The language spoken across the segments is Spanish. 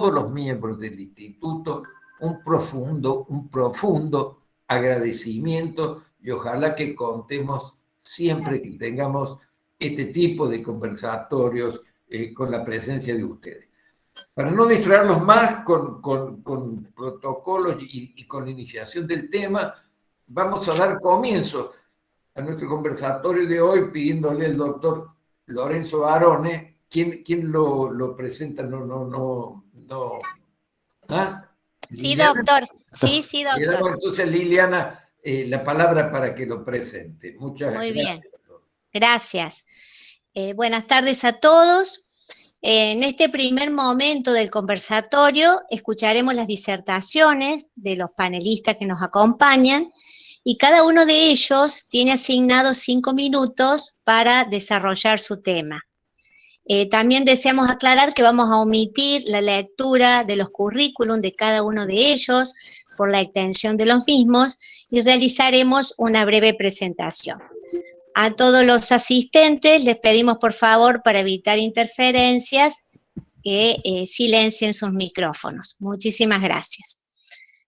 los miembros del instituto un profundo agradecimiento y ojalá que contemos siempre que tengamos este tipo de conversatorios con la presencia de ustedes. Para no distraernos más con protocolos y con la iniciación del tema, vamos a dar comienzo a nuestro conversatorio de hoy pidiéndole al doctor Lorenzo Barone, ¿quién lo presenta? ¿Ah? Sí, ¿Liliana? doctor. Sí, Le damos doctor. entonces a Liliana la palabra para que lo presente. Muchas Muy gracias. bien. Gracias. Buenas tardes a todos. En este primer momento del conversatorio escucharemos las disertaciones de los panelistas que nos acompañan y cada uno de ellos tiene asignados 5 minutos para desarrollar su tema. También deseamos aclarar que vamos a omitir la lectura de los currículum de cada uno de ellos por la extensión de los mismos y realizaremos una breve presentación. A todos los asistentes les pedimos por favor, para evitar interferencias, que silencien sus micrófonos. Muchísimas gracias.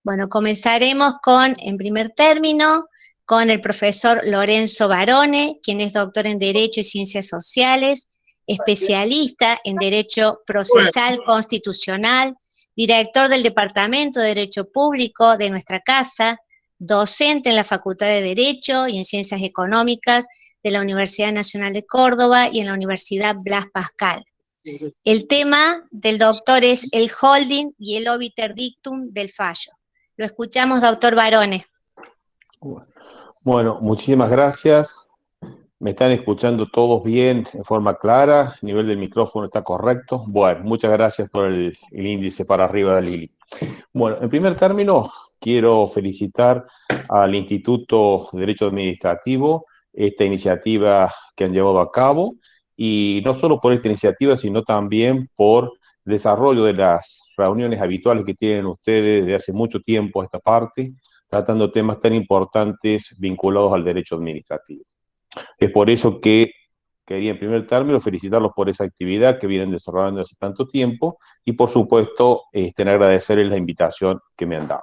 Bueno, comenzaremos en primer término, con el profesor Lorenzo Barone, quien es doctor en Derecho y Ciencias Sociales, especialista en Derecho Procesal Constitucional, director del Departamento de Derecho Público de nuestra casa, docente en la Facultad de Derecho y en Ciencias Económicas de la Universidad Nacional de Córdoba y en la Universidad Blas Pascal. El tema del doctor es el holding y el obiter dictum del fallo. Lo escuchamos, doctor Barone. Bueno, muchísimas gracias. ¿Me están escuchando todos bien, en forma clara? ¿El nivel del micrófono está correcto? Bueno, muchas gracias por el índice para arriba de Lili. Bueno, en primer término, quiero felicitar al Instituto de Derecho Administrativo esta iniciativa que han llevado a cabo, y no solo por esta iniciativa, sino también por el desarrollo de las reuniones habituales que tienen ustedes desde hace mucho tiempo a esta parte, tratando temas tan importantes vinculados al derecho administrativo. Es por eso que quería en primer término felicitarlos por esa actividad que vienen desarrollando hace tanto tiempo y por supuesto agradecerles la invitación que me han dado.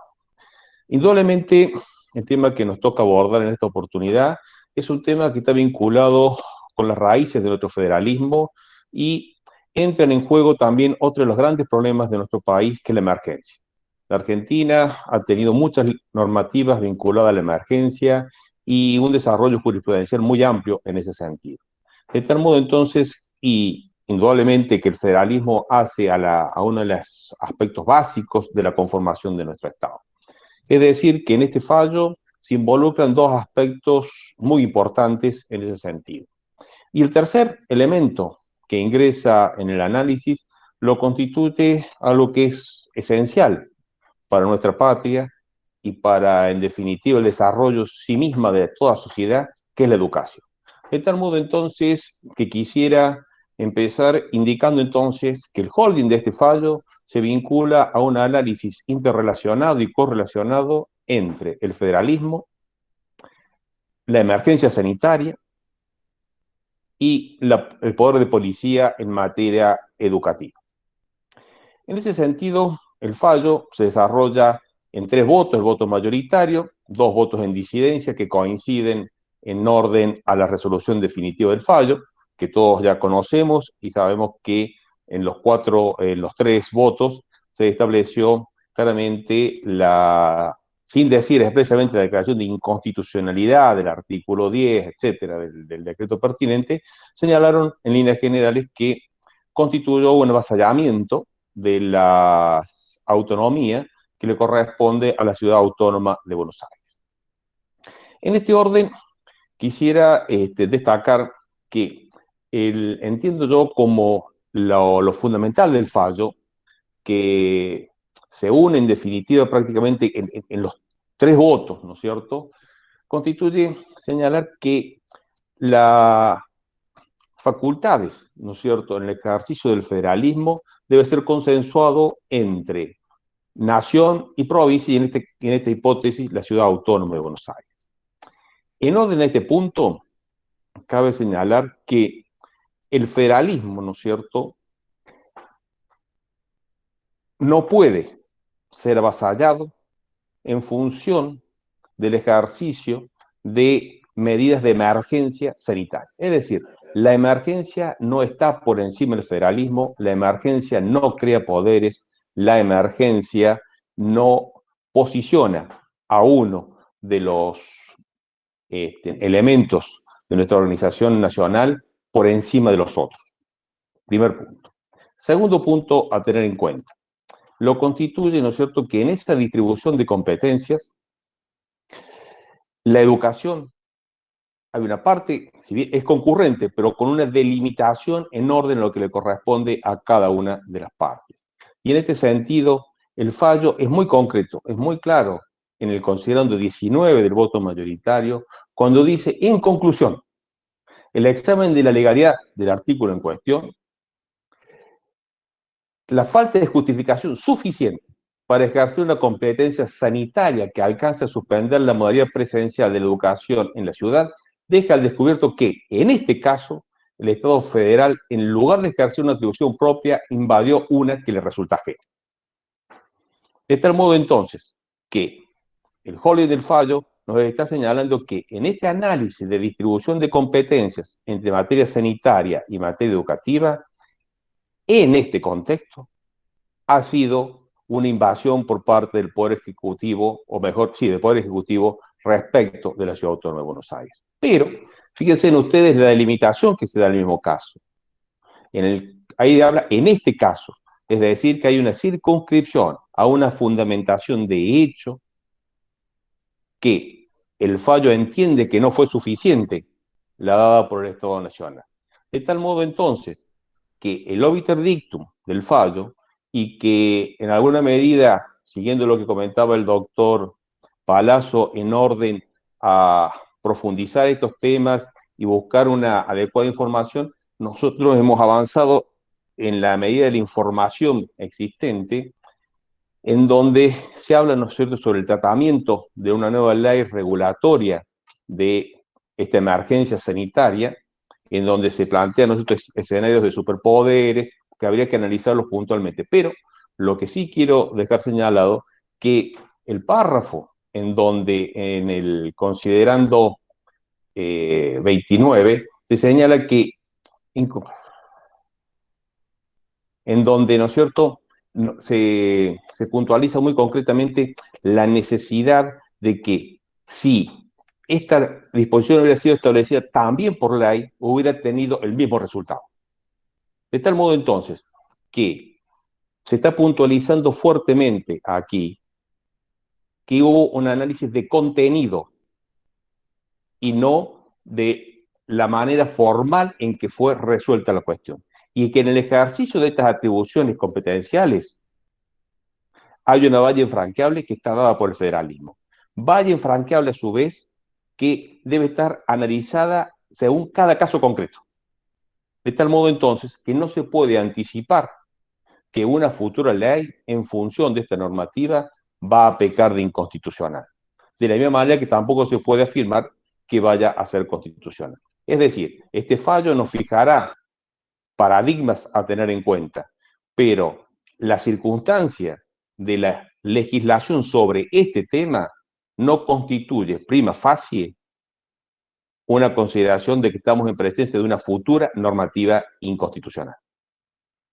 Indudablemente el tema que nos toca abordar en esta oportunidad es un tema que está vinculado con las raíces de nuestro federalismo y entran en juego también otro de los grandes problemas de nuestro país, que es la emergencia. La Argentina ha tenido muchas normativas vinculadas a la emergencia y un desarrollo jurisprudencial muy amplio en ese sentido. De tal modo, entonces, y indudablemente que el federalismo hace a uno de los aspectos básicos de la conformación de nuestro Estado. Es decir, que en este fallo se involucran dos aspectos muy importantes en ese sentido. Y el tercer elemento que ingresa en el análisis lo constituye algo que es esencial para nuestra patria y para, en definitiva, el desarrollo sí misma de toda sociedad, que es la educación. De tal modo, entonces, que quisiera empezar indicando, entonces, que el holding de este fallo se vincula a un análisis interrelacionado y correlacionado entre el federalismo, la emergencia sanitaria y el poder de policía en materia educativa. En ese sentido, el fallo se desarrolla en 3 votos, el voto mayoritario, 2 votos en disidencia que coinciden en orden a la resolución definitiva del fallo, que todos ya conocemos y sabemos que en los 3 votos se estableció claramente sin decir expresamente la declaración de inconstitucionalidad del artículo 10, etcétera, del decreto pertinente, señalaron en líneas generales que constituyó un avasallamiento de las autonomías que le corresponde a la Ciudad Autónoma de Buenos Aires. En este orden, quisiera destacar que entiendo yo como lo fundamental del fallo, que se une en definitiva prácticamente en los 3 votos, ¿no es cierto?, constituye señalar que las facultades, ¿no es cierto?, en el ejercicio del federalismo debe ser consensuado entre nación y provincia, y en esta hipótesis la Ciudad Autónoma de Buenos Aires. En orden a este punto, cabe señalar que el federalismo, ¿no es cierto?, no puede ser avasallado en función del ejercicio de medidas de emergencia sanitaria. Es decir, la emergencia no está por encima del federalismo, la emergencia no crea poderes, la emergencia no posiciona a uno de los elementos de nuestra organización nacional por encima de los otros. Primer punto. Segundo punto a tener en cuenta. Lo constituye, ¿no es cierto?, que en esta distribución de competencias, la educación, hay una parte, si bien es concurrente, pero con una delimitación en orden a lo que le corresponde a cada una de las partes. Y en este sentido, el fallo es muy concreto, es muy claro en el considerando 19 del voto mayoritario, cuando dice, en conclusión, el examen de la legalidad del artículo en cuestión, la falta de justificación suficiente para ejercer una competencia sanitaria que alcance a suspender la modalidad presencial de la educación en la ciudad, deja al descubierto que, en este caso, el Estado federal, en lugar de ejercer una atribución propia, invadió una que le resulta ajena. De tal modo, entonces, que el holding del fallo nos está señalando que en este análisis de distribución de competencias entre materia sanitaria y materia educativa, en este contexto, ha sido una invasión por parte del Poder Ejecutivo, o mejor, sí, del Poder Ejecutivo respecto de la Ciudad Autónoma de Buenos Aires. Pero, fíjense en ustedes la delimitación que se da en el mismo caso. Ahí habla, en este caso, es decir, que hay una circunscripción a una fundamentación de hecho que el fallo entiende que no fue suficiente la dada por el Estado Nacional. De tal modo, entonces, que el obiter dictum del fallo y que en alguna medida, siguiendo lo que comentaba el doctor Palazzo, en orden a profundizar estos temas y buscar una adecuada información, nosotros hemos avanzado en la medida de la información existente, en donde se habla, ¿no es cierto?, sobre el tratamiento de una nueva ley regulatoria de esta emergencia sanitaria, en donde se plantean, ¿no es cierto?, escenarios de superpoderes que habría que analizarlos puntualmente. Pero lo que sí quiero dejar señalado, que el párrafo en donde en el considerando 29 se señala que en donde, ¿no es cierto?, se puntualiza muy concretamente la necesidad de que si esta disposición hubiera sido establecida también por ley, hubiera tenido el mismo resultado. De tal modo, entonces, que se está puntualizando fuertemente aquí que hubo un análisis de contenido y no de la manera formal en que fue resuelta la cuestión. Y que en el ejercicio de estas atribuciones competenciales hay una valla infranqueable que está dada por el federalismo. Valla infranqueable, a su vez, que debe estar analizada según cada caso concreto. De tal modo, entonces, que no se puede anticipar que una futura ley, en función de esta normativa, va a pecar de inconstitucional. De la misma manera que tampoco se puede afirmar que vaya a ser constitucional. Es decir, este fallo nos fijará paradigmas a tener en cuenta, pero la circunstancia de la legislación sobre este tema no constituye prima facie una consideración de que estamos en presencia de una futura normativa inconstitucional.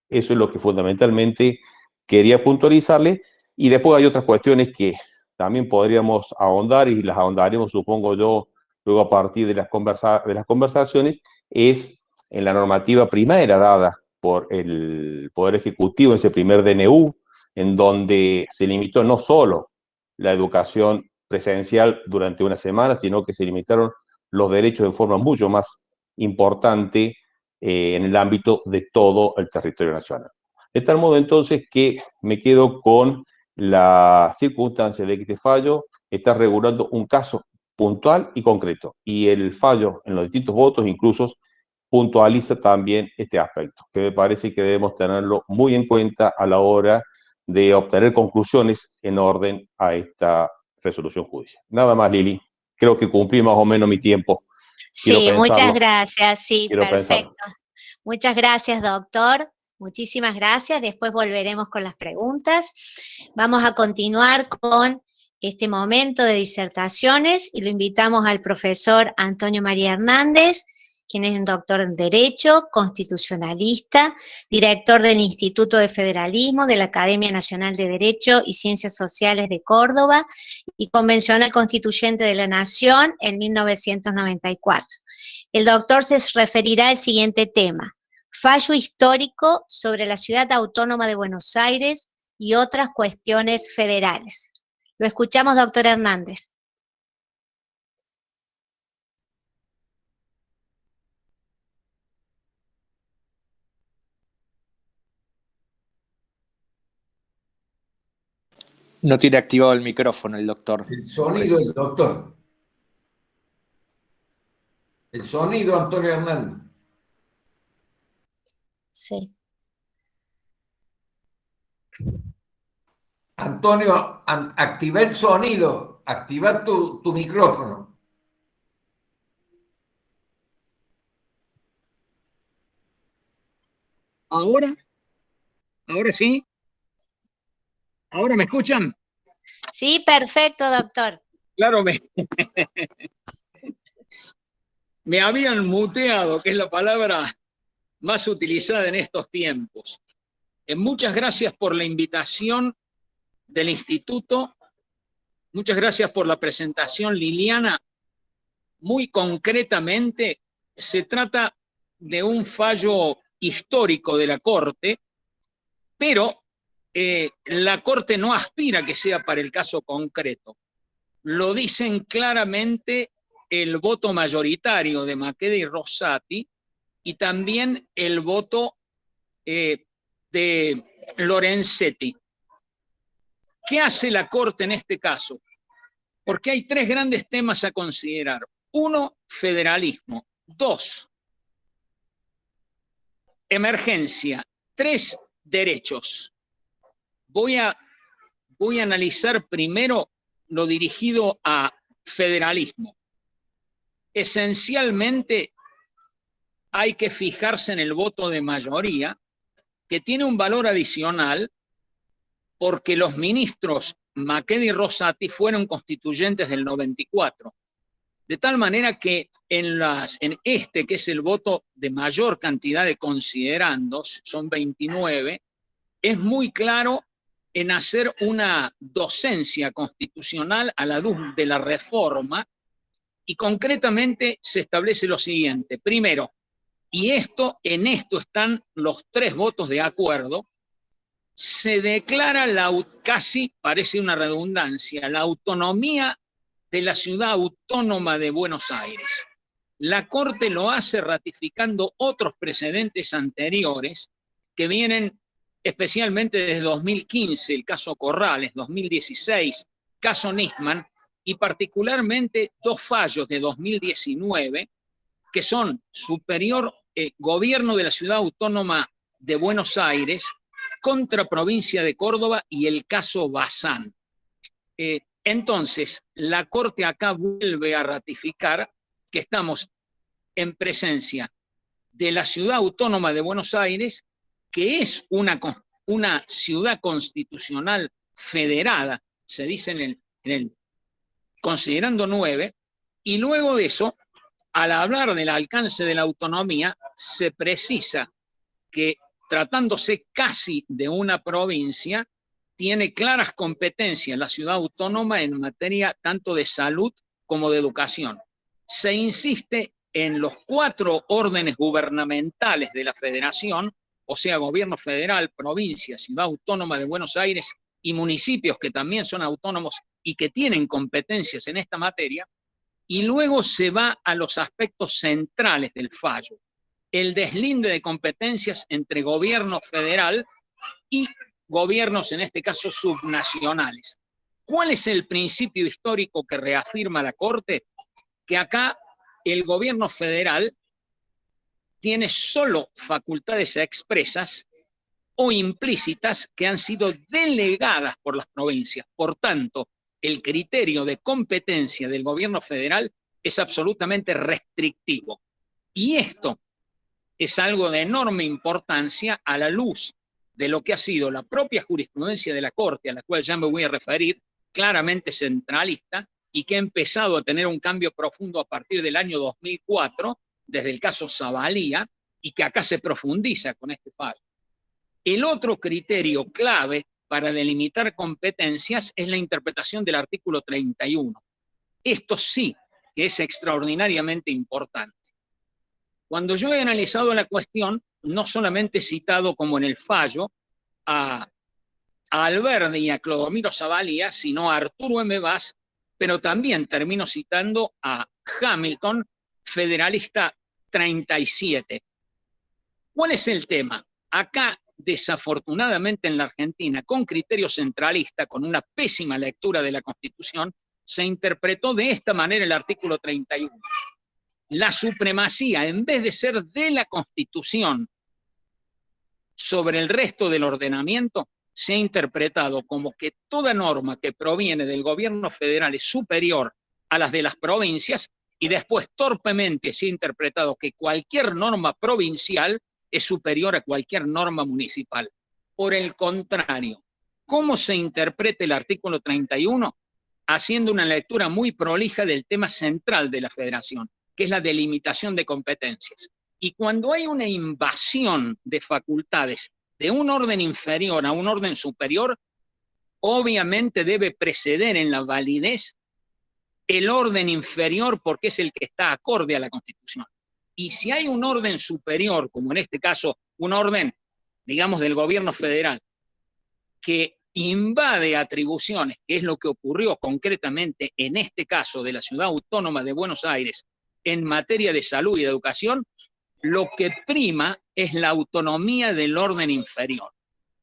Eso es lo que fundamentalmente quería puntualizarle, y después hay otras cuestiones que también podríamos ahondar, y las ahondaremos, supongo yo, luego a partir de las conversaciones, es en la normativa primera dada por el Poder Ejecutivo, ese primer DNU, en donde se limitó no solo la educación presencial durante una semana, sino que se limitaron los derechos de forma mucho más importante en el ámbito de todo el territorio nacional. De tal modo, entonces, que me quedo con la circunstancia de que este fallo está regulando un caso puntual y concreto, y el fallo en los distintos votos incluso puntualiza también este aspecto, que me parece que debemos tenerlo muy en cuenta a la hora de obtener conclusiones en orden a esta resolución judicial. Nada más, Lili. Creo que cumplí más o menos mi tiempo. Sí, muchas gracias. Sí, perfecto. Muchas gracias, doctor. Muchísimas gracias. Después volveremos con las preguntas. Vamos a continuar con este momento de disertaciones y lo invitamos al profesor Antonio María Hernández, quien es doctor en Derecho, constitucionalista, director del Instituto de Federalismo de la Academia Nacional de Derecho y Ciencias Sociales de Córdoba y convencional constituyente de la Nación en 1994. El doctor se referirá al siguiente tema: fallo histórico sobre la Ciudad Autónoma de Buenos Aires y otras cuestiones federales. Lo escuchamos, doctor Hernández. No tiene activado el micrófono el doctor. El sonido del doctor. El sonido, Antonio Hernández. Sí. Antonio, activa el sonido, activa tu micrófono. ¿Ahora? ¿Ahora sí? ¿Ahora me escuchan? Sí, perfecto, doctor. Claro, me habían muteado, que es la palabra más utilizada en estos tiempos. Muchas gracias por la invitación del instituto. Muchas gracias por la presentación, Liliana. Muy concretamente, se trata de un fallo histórico de la Corte, pero la Corte no aspira a que sea para el caso concreto. Lo dicen claramente el voto mayoritario de Makeda y Rosati y también el voto de Lorenzetti. ¿Qué hace la Corte en este caso? Porque hay tres grandes temas a considerar. Uno, federalismo. Dos, emergencia. Tres, derechos. Voy a analizar primero lo dirigido a federalismo. Esencialmente hay que fijarse en el voto de mayoría, que tiene un valor adicional porque los ministros Makeda y Rosati fueron constituyentes del 94. De tal manera que en este, que es el voto de mayor cantidad de considerandos, son 29, es muy claro en hacer una docencia constitucional a la luz de la reforma, y concretamente se establece lo siguiente. Primero, y en esto están los tres votos de acuerdo, se declara casi parece una redundancia, la autonomía de la Ciudad Autónoma de Buenos Aires. La Corte lo hace ratificando otros precedentes anteriores que vienen especialmente desde 2015, el caso Corrales, 2016, caso Nisman, y particularmente dos fallos de 2019, que son superior gobierno de la Ciudad Autónoma de Buenos Aires contra provincia de Córdoba y el caso Bazán. Entonces, la Corte acá vuelve a ratificar que estamos en presencia de la Ciudad Autónoma de Buenos Aires, que es una ciudad constitucional federada, se dice en el considerando 9, y luego de eso, al hablar del alcance de la autonomía, se precisa que tratándose casi de una provincia, tiene claras competencias la ciudad autónoma en materia tanto de salud como de educación. Se insiste en los 4 órdenes gubernamentales de la federación, o sea, gobierno federal, provincia, ciudad autónoma de Buenos Aires y municipios que también son autónomos y que tienen competencias en esta materia, y luego se va a los aspectos centrales del fallo. El deslinde de competencias entre gobierno federal y gobiernos, en este caso, subnacionales. ¿Cuál es el principio histórico que reafirma la Corte? Que acá el gobierno federal tiene solo facultades expresas o implícitas que han sido delegadas por las provincias. Por tanto, el criterio de competencia del gobierno federal es absolutamente restrictivo. Y esto es algo de enorme importancia a la luz de lo que ha sido la propia jurisprudencia de la Corte, a la cual ya me voy a referir, claramente centralista, y que ha empezado a tener un cambio profundo a partir del año 2004, desde el caso Zavalía, y que acá se profundiza con este fallo. El otro criterio clave para delimitar competencias es la interpretación del artículo 31. Esto sí que es extraordinariamente importante. Cuando yo he analizado la cuestión, no solamente he citado como en el fallo a Alberdi y a Clodomiro Zavalía, sino a Arturo M. Bas, pero también termino citando a Hamilton, Federalista 37. ¿Cuál es el tema? Acá, desafortunadamente en la Argentina, con criterio centralista, con una pésima lectura de la Constitución, se interpretó de esta manera el artículo 31. La supremacía, en vez de ser de la Constitución sobre el resto del ordenamiento, se ha interpretado como que toda norma que proviene del gobierno federal es superior a las de las provincias, y después torpemente se ha interpretado que cualquier norma provincial es superior a cualquier norma municipal. Por el contrario, ¿cómo se interpreta el artículo 31? Haciendo una lectura muy prolija del tema central de la federación, que es la delimitación de competencias. Y cuando hay una invasión de facultades de un orden inferior a un orden superior, obviamente debe preceder en la validez el orden inferior, porque es el que está acorde a la Constitución. Y si hay un orden superior, como en este caso un orden, digamos, del gobierno federal, que invade atribuciones, que es lo que ocurrió concretamente en este caso de la Ciudad Autónoma de Buenos Aires en materia de salud y de educación, lo que prima es la autonomía del orden inferior.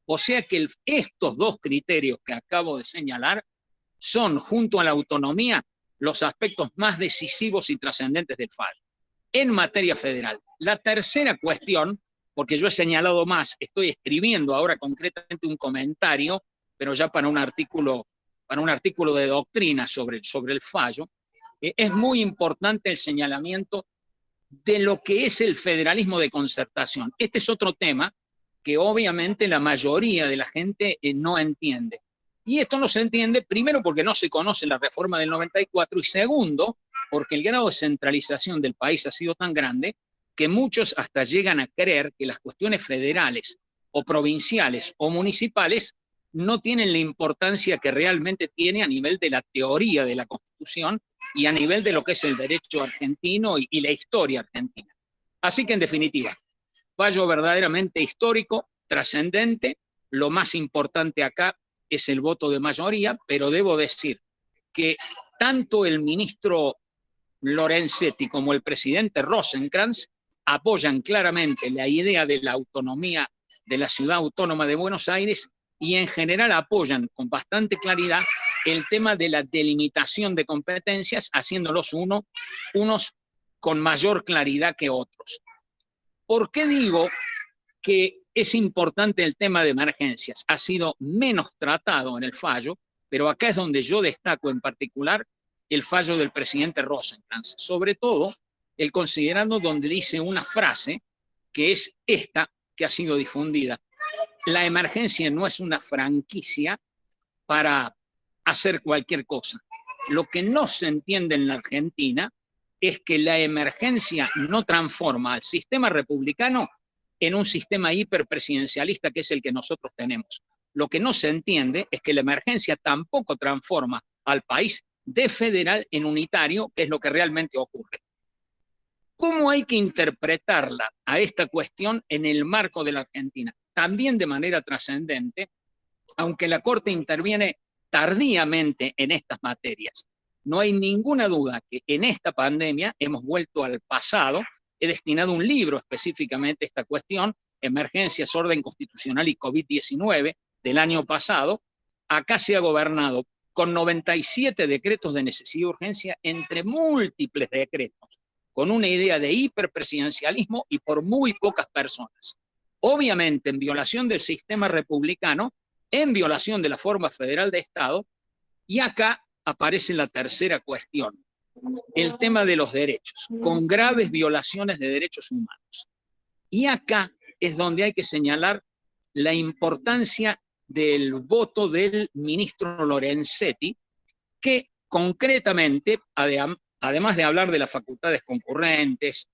O sea que estos dos criterios que acabo de señalar son, junto a la autonomía, los aspectos más decisivos y trascendentes del fallo en materia federal. La tercera cuestión, porque yo he señalado más, estoy escribiendo ahora concretamente un comentario, pero ya para un artículo de doctrina sobre el fallo, es muy importante el señalamiento de lo que es el federalismo de concertación. Este es otro tema que obviamente la mayoría de la gente no entiende. Y esto no se entiende, primero, porque no se conoce la reforma del 94, y segundo, porque el grado de centralización del país ha sido tan grande que muchos hasta llegan a creer que las cuestiones federales o provinciales o municipales no tienen la importancia que realmente tiene a nivel de la teoría de la Constitución y a nivel de lo que es el derecho argentino y la historia argentina. Así que, en definitiva, fallo verdaderamente histórico, trascendente. Lo más importante acá es el voto de mayoría, pero debo decir que tanto el ministro Lorenzetti como el presidente Rosenkrantz apoyan claramente la idea de la autonomía de la Ciudad Autónoma de Buenos Aires, y en general apoyan con bastante claridad el tema de la delimitación de competencias, haciéndolos unos con mayor claridad que otros. ¿Por qué digo que es importante el tema de emergencias? Ha sido menos tratado en el fallo, pero acá es donde yo destaco en particular el fallo del presidente Rosenkrantz, sobre todo el considerando donde dice una frase que es esta, que ha sido difundida: la emergencia no es una franquicia para hacer cualquier cosa. Lo que no se entiende en la Argentina es que la emergencia no transforma al sistema republicano en un sistema hiperpresidencialista, que es el que nosotros tenemos. Lo que no se entiende es que la emergencia tampoco transforma al país de federal en unitario, que es lo que realmente ocurre. ¿Cómo hay que interpretarla a esta cuestión en el marco de la Argentina? También de manera trascendente, aunque la Corte interviene tardíamente en estas materias. No hay ninguna duda que en esta pandemia hemos vuelto al pasado. He destinado un libro específicamente a esta cuestión, Emergencias, Orden Constitucional y COVID-19, del año pasado. Acá se ha gobernado con 97 decretos de necesidad y urgencia, entre múltiples decretos, con una idea de hiperpresidencialismo y por muy pocas personas. Obviamente en violación del sistema republicano, en violación de la forma federal de Estado, y acá aparece la tercera cuestión, el tema de los derechos, con graves violaciones de derechos humanos. Y acá es donde hay que señalar la importancia del voto del ministro Lorenzetti, que concretamente, además de hablar de las facultades concurrentes,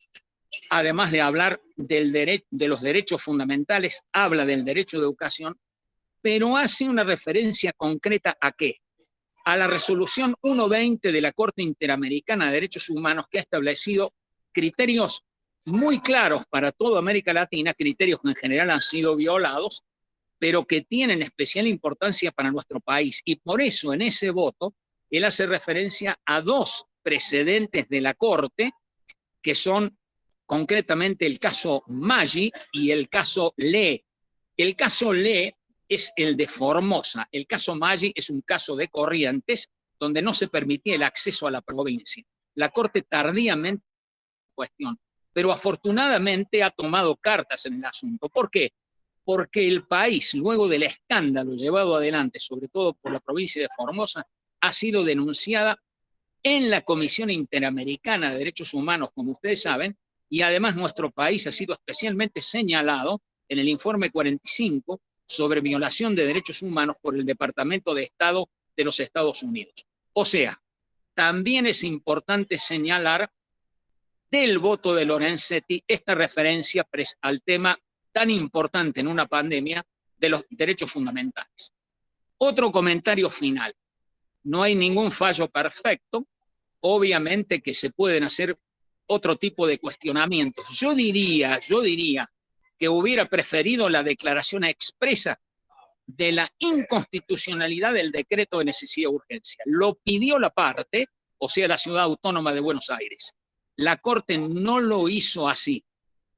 además de hablar de los derechos fundamentales, habla del derecho de educación, pero hace una referencia concreta ¿a qué? A la resolución 120 de la Corte Interamericana de Derechos Humanos, que ha establecido criterios muy claros para toda América Latina, criterios que en general han sido violados, pero que tienen especial importancia para nuestro país. Y por eso en ese voto él hace referencia a dos precedentes de la Corte, que son concretamente el caso Maggi y el caso Lee. El caso Lee es el de Formosa. El caso Maggi es un caso de Corrientes, donde no se permitía el acceso a la provincia. La Corte tardíamente cuestión, pero afortunadamente ha tomado cartas en el asunto. ¿Por qué? Porque el país, luego del escándalo llevado adelante, sobre todo por la provincia de Formosa, ha sido denunciada en la Comisión Interamericana de Derechos Humanos, como ustedes saben, y además nuestro país ha sido especialmente señalado en el informe 45 sobre violación de derechos humanos por el Departamento de Estado de los Estados Unidos. O sea, también es importante señalar del voto de Lorenzetti esta referencia al tema tan importante en una pandemia de los derechos fundamentales. Otro comentario final. No hay ningún fallo perfecto. Obviamente que se pueden hacer otro tipo de cuestionamientos. Yo diría que hubiera preferido la declaración expresa de la inconstitucionalidad del decreto de necesidad y urgencia. Lo pidió la parte, o sea, la Ciudad Autónoma de Buenos Aires. La Corte no lo hizo así.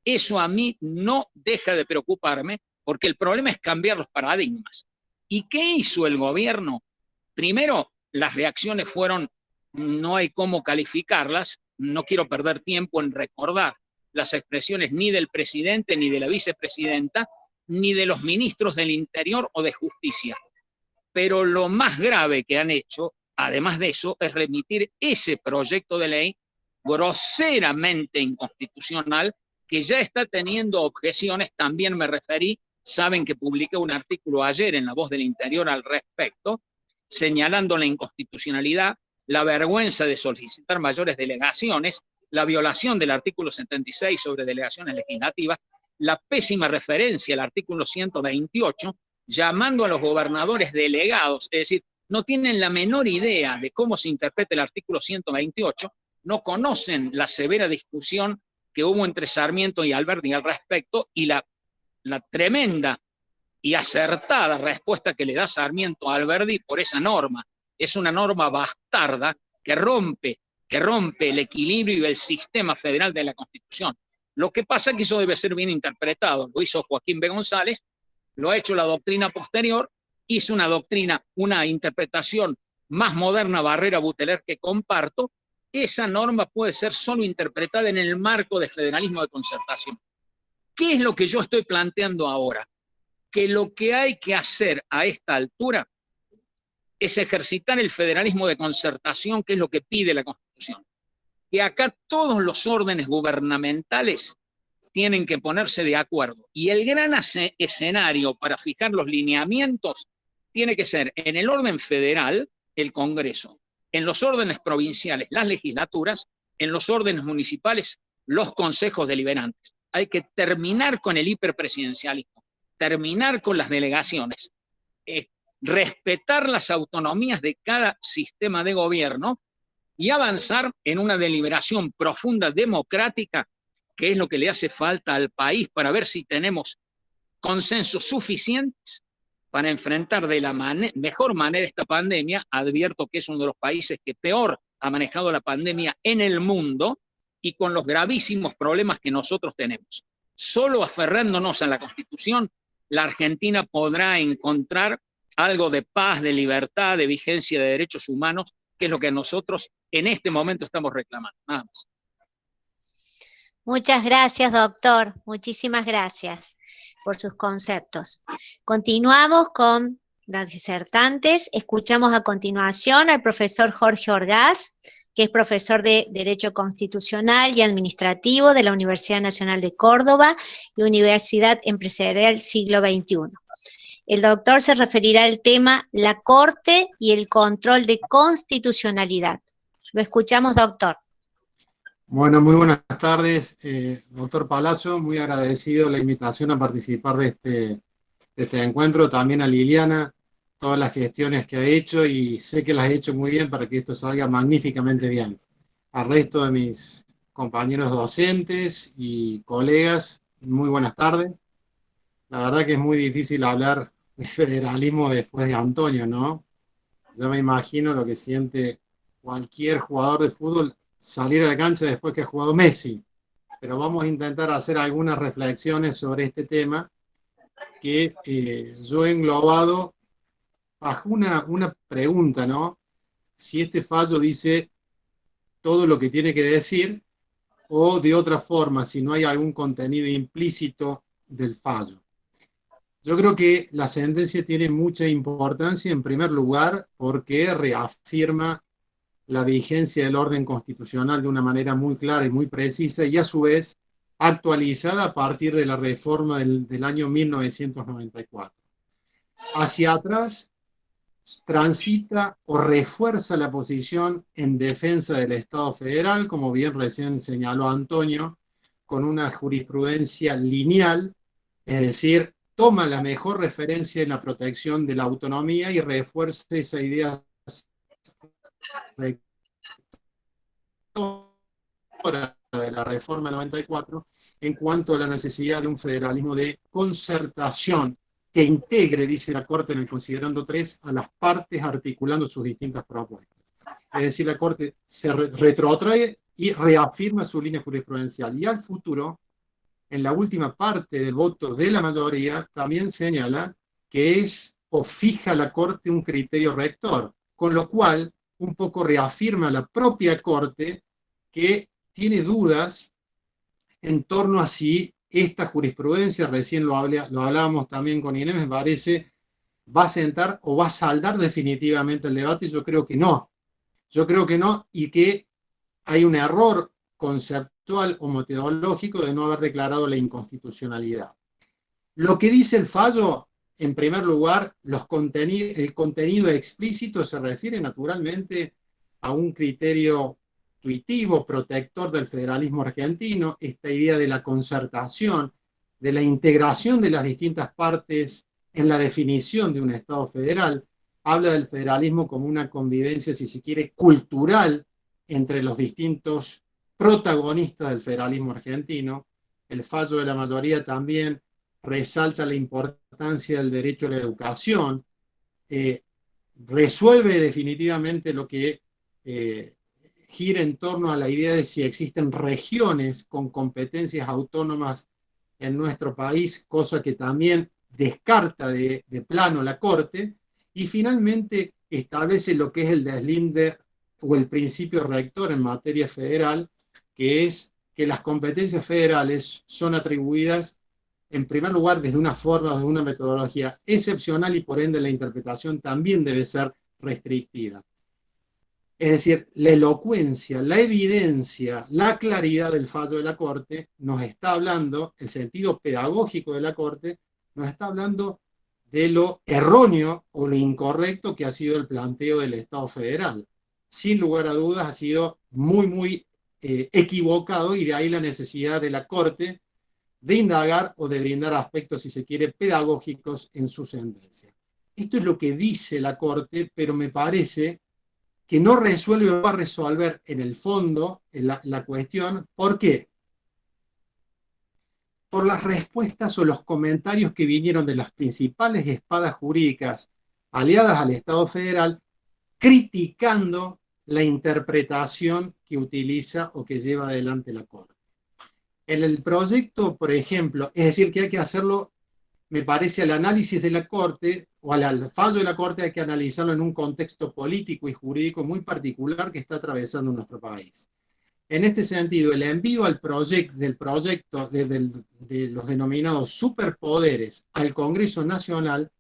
Eso a mí no deja de preocuparme, porque el problema es cambiar los paradigmas. ¿Y qué hizo el gobierno? Primero, las reacciones fueron, no hay cómo calificarlas, no quiero perder tiempo en recordar las expresiones ni del presidente, ni de la vicepresidenta, ni de los ministros del Interior o de Justicia. Pero lo más grave que han hecho, además de eso, es remitir ese proyecto de ley groseramente inconstitucional, que ya está teniendo objeciones. También me referí, saben que publiqué un artículo ayer en La Voz del Interior al respecto, señalando la inconstitucionalidad, la vergüenza de solicitar mayores delegaciones, la violación del artículo 76 sobre delegaciones legislativas, la pésima referencia al artículo 128, llamando a los gobernadores delegados, es decir, no tienen la menor idea de cómo se interpreta el artículo 128, no conocen la severa discusión que hubo entre Sarmiento y Alberdi al respecto, y la tremenda y acertada respuesta que le da Sarmiento a Alberdi por esa norma. Es una norma bastarda que rompe el equilibrio y el sistema federal de la Constitución. Lo que pasa es que eso debe ser bien interpretado. Lo hizo Joaquín B. González, lo ha hecho la doctrina posterior, hizo una interpretación más moderna, Barrera Buteler, que comparto. Esa norma puede ser solo interpretada en el marco de federalismo de concertación. ¿Qué es lo que yo estoy planteando ahora? Que lo que hay que hacer a esta altura es ejercitar el federalismo de concertación, que es lo que pide la Constitución. Que acá todos los órdenes gubernamentales tienen que ponerse de acuerdo. Y el gran escenario para fijar los lineamientos tiene que ser en el orden federal, el Congreso, en los órdenes provinciales, las legislaturas, en los órdenes municipales, los consejos deliberantes. Hay que terminar con el hiperpresidencialismo, terminar con las delegaciones, respetar las autonomías de cada sistema de gobierno y avanzar en una deliberación profunda democrática, que es lo que le hace falta al país para ver si tenemos consensos suficientes para enfrentar de la mejor manera esta pandemia. Advierto que es uno de los países que peor ha manejado la pandemia en el mundo y con los gravísimos problemas que nosotros tenemos. Solo aferrándonos a la Constitución, la Argentina podrá encontrar algo de paz, de libertad, de vigencia de derechos humanos, que es lo que nosotros en este momento estamos reclamando. Nada más. Muchas gracias, doctor. Muchísimas gracias por sus conceptos. Continuamos con las disertantes. Escuchamos a continuación al profesor Jorge Orgaz, que es profesor de Derecho Constitucional y Administrativo de la Universidad Nacional de Córdoba y Universidad Empresarial Siglo XXI. El doctor se referirá al tema la Corte y el control de constitucionalidad. Lo escuchamos, doctor. Bueno, muy buenas tardes, doctor Palazzo, muy agradecido la invitación a participar de este encuentro, también a Liliana, todas las gestiones que ha hecho y sé que las ha hecho muy bien para que esto salga magníficamente bien. Al resto de mis compañeros docentes y colegas, muy buenas tardes. La verdad que es muy difícil hablar de federalismo después de Antonio, ¿no? Yo me imagino lo que siente cualquier jugador de fútbol salir a la cancha después que ha jugado Messi. Pero vamos a intentar hacer algunas reflexiones sobre este tema que yo he englobado bajo una pregunta, ¿no? Si este fallo dice todo lo que tiene que decir o de otra forma, si no hay algún contenido implícito del fallo. Yo creo que la sentencia tiene mucha importancia, en primer lugar, porque reafirma la vigencia del orden constitucional de una manera muy clara y muy precisa, y a su vez actualizada a partir de la reforma del año 1994. Hacia atrás, transita o refuerza la posición en defensa del Estado federal, como bien recién señaló Antonio, con una jurisprudencia lineal, es decir, toma la mejor referencia en la protección de la autonomía y refuerza esa idea de la reforma del 94 en cuanto a la necesidad de un federalismo de concertación que integre, dice la Corte en el considerando 3, a las partes articulando sus distintas propuestas. Es decir, la Corte se retrotrae y reafirma su línea jurisprudencial. Y al futuro, en la última parte del voto de la mayoría, también señala que es o fija la Corte un criterio rector, con lo cual un poco reafirma la propia Corte que tiene dudas en torno a si esta jurisprudencia, recién lo hablábamos también con Inés, me parece, va a sentar o va a saldar definitivamente el debate. Yo creo que no. Yo creo que no, y que hay un error conceptual o metodológico de no haber declarado la inconstitucionalidad. Lo que dice el fallo, en primer lugar, el contenido explícito se refiere naturalmente a un criterio intuitivo, protector del federalismo argentino, esta idea de la concertación, de la integración de las distintas partes en la definición de un Estado federal, habla del federalismo como una convivencia, si se quiere, cultural entre los distintos protagonistas del federalismo argentino. El fallo de la mayoría también resalta la importancia del derecho a la educación, resuelve definitivamente lo que gira en torno a la idea de si existen regiones con competencias autónomas en nuestro país, cosa que también descarta de plano la Corte, y finalmente establece lo que es el deslinde o el principio rector en materia federal, que es que las competencias federales son atribuidas en primer lugar desde una forma, desde una metodología excepcional, y por ende la interpretación también debe ser restrictiva. Es decir, la elocuencia, la evidencia, la claridad del fallo de la Corte nos está hablando, el sentido pedagógico de la Corte, nos está hablando de lo erróneo o lo incorrecto que ha sido el planteo del Estado federal. Sin lugar a dudas ha sido muy equivocado, y de ahí la necesidad de la Corte de indagar o de brindar aspectos, si se quiere, pedagógicos en su sentencia. Esto es lo que dice la Corte, pero me parece que no resuelve o va a resolver en el fondo la cuestión. ¿Por qué? Por las respuestas o los comentarios que vinieron de las principales espadas jurídicas aliadas al Estado federal, criticando la interpretación que utiliza o que lleva adelante la Corte. En el proyecto, por ejemplo, es decir, que hay que hacerlo, me parece, al análisis de la Corte o al fallo de la Corte hay que analizarlo en un contexto político y jurídico muy particular que está atravesando nuestro país. En este sentido, el envío del proyecto de los denominados superpoderes al Congreso Nacional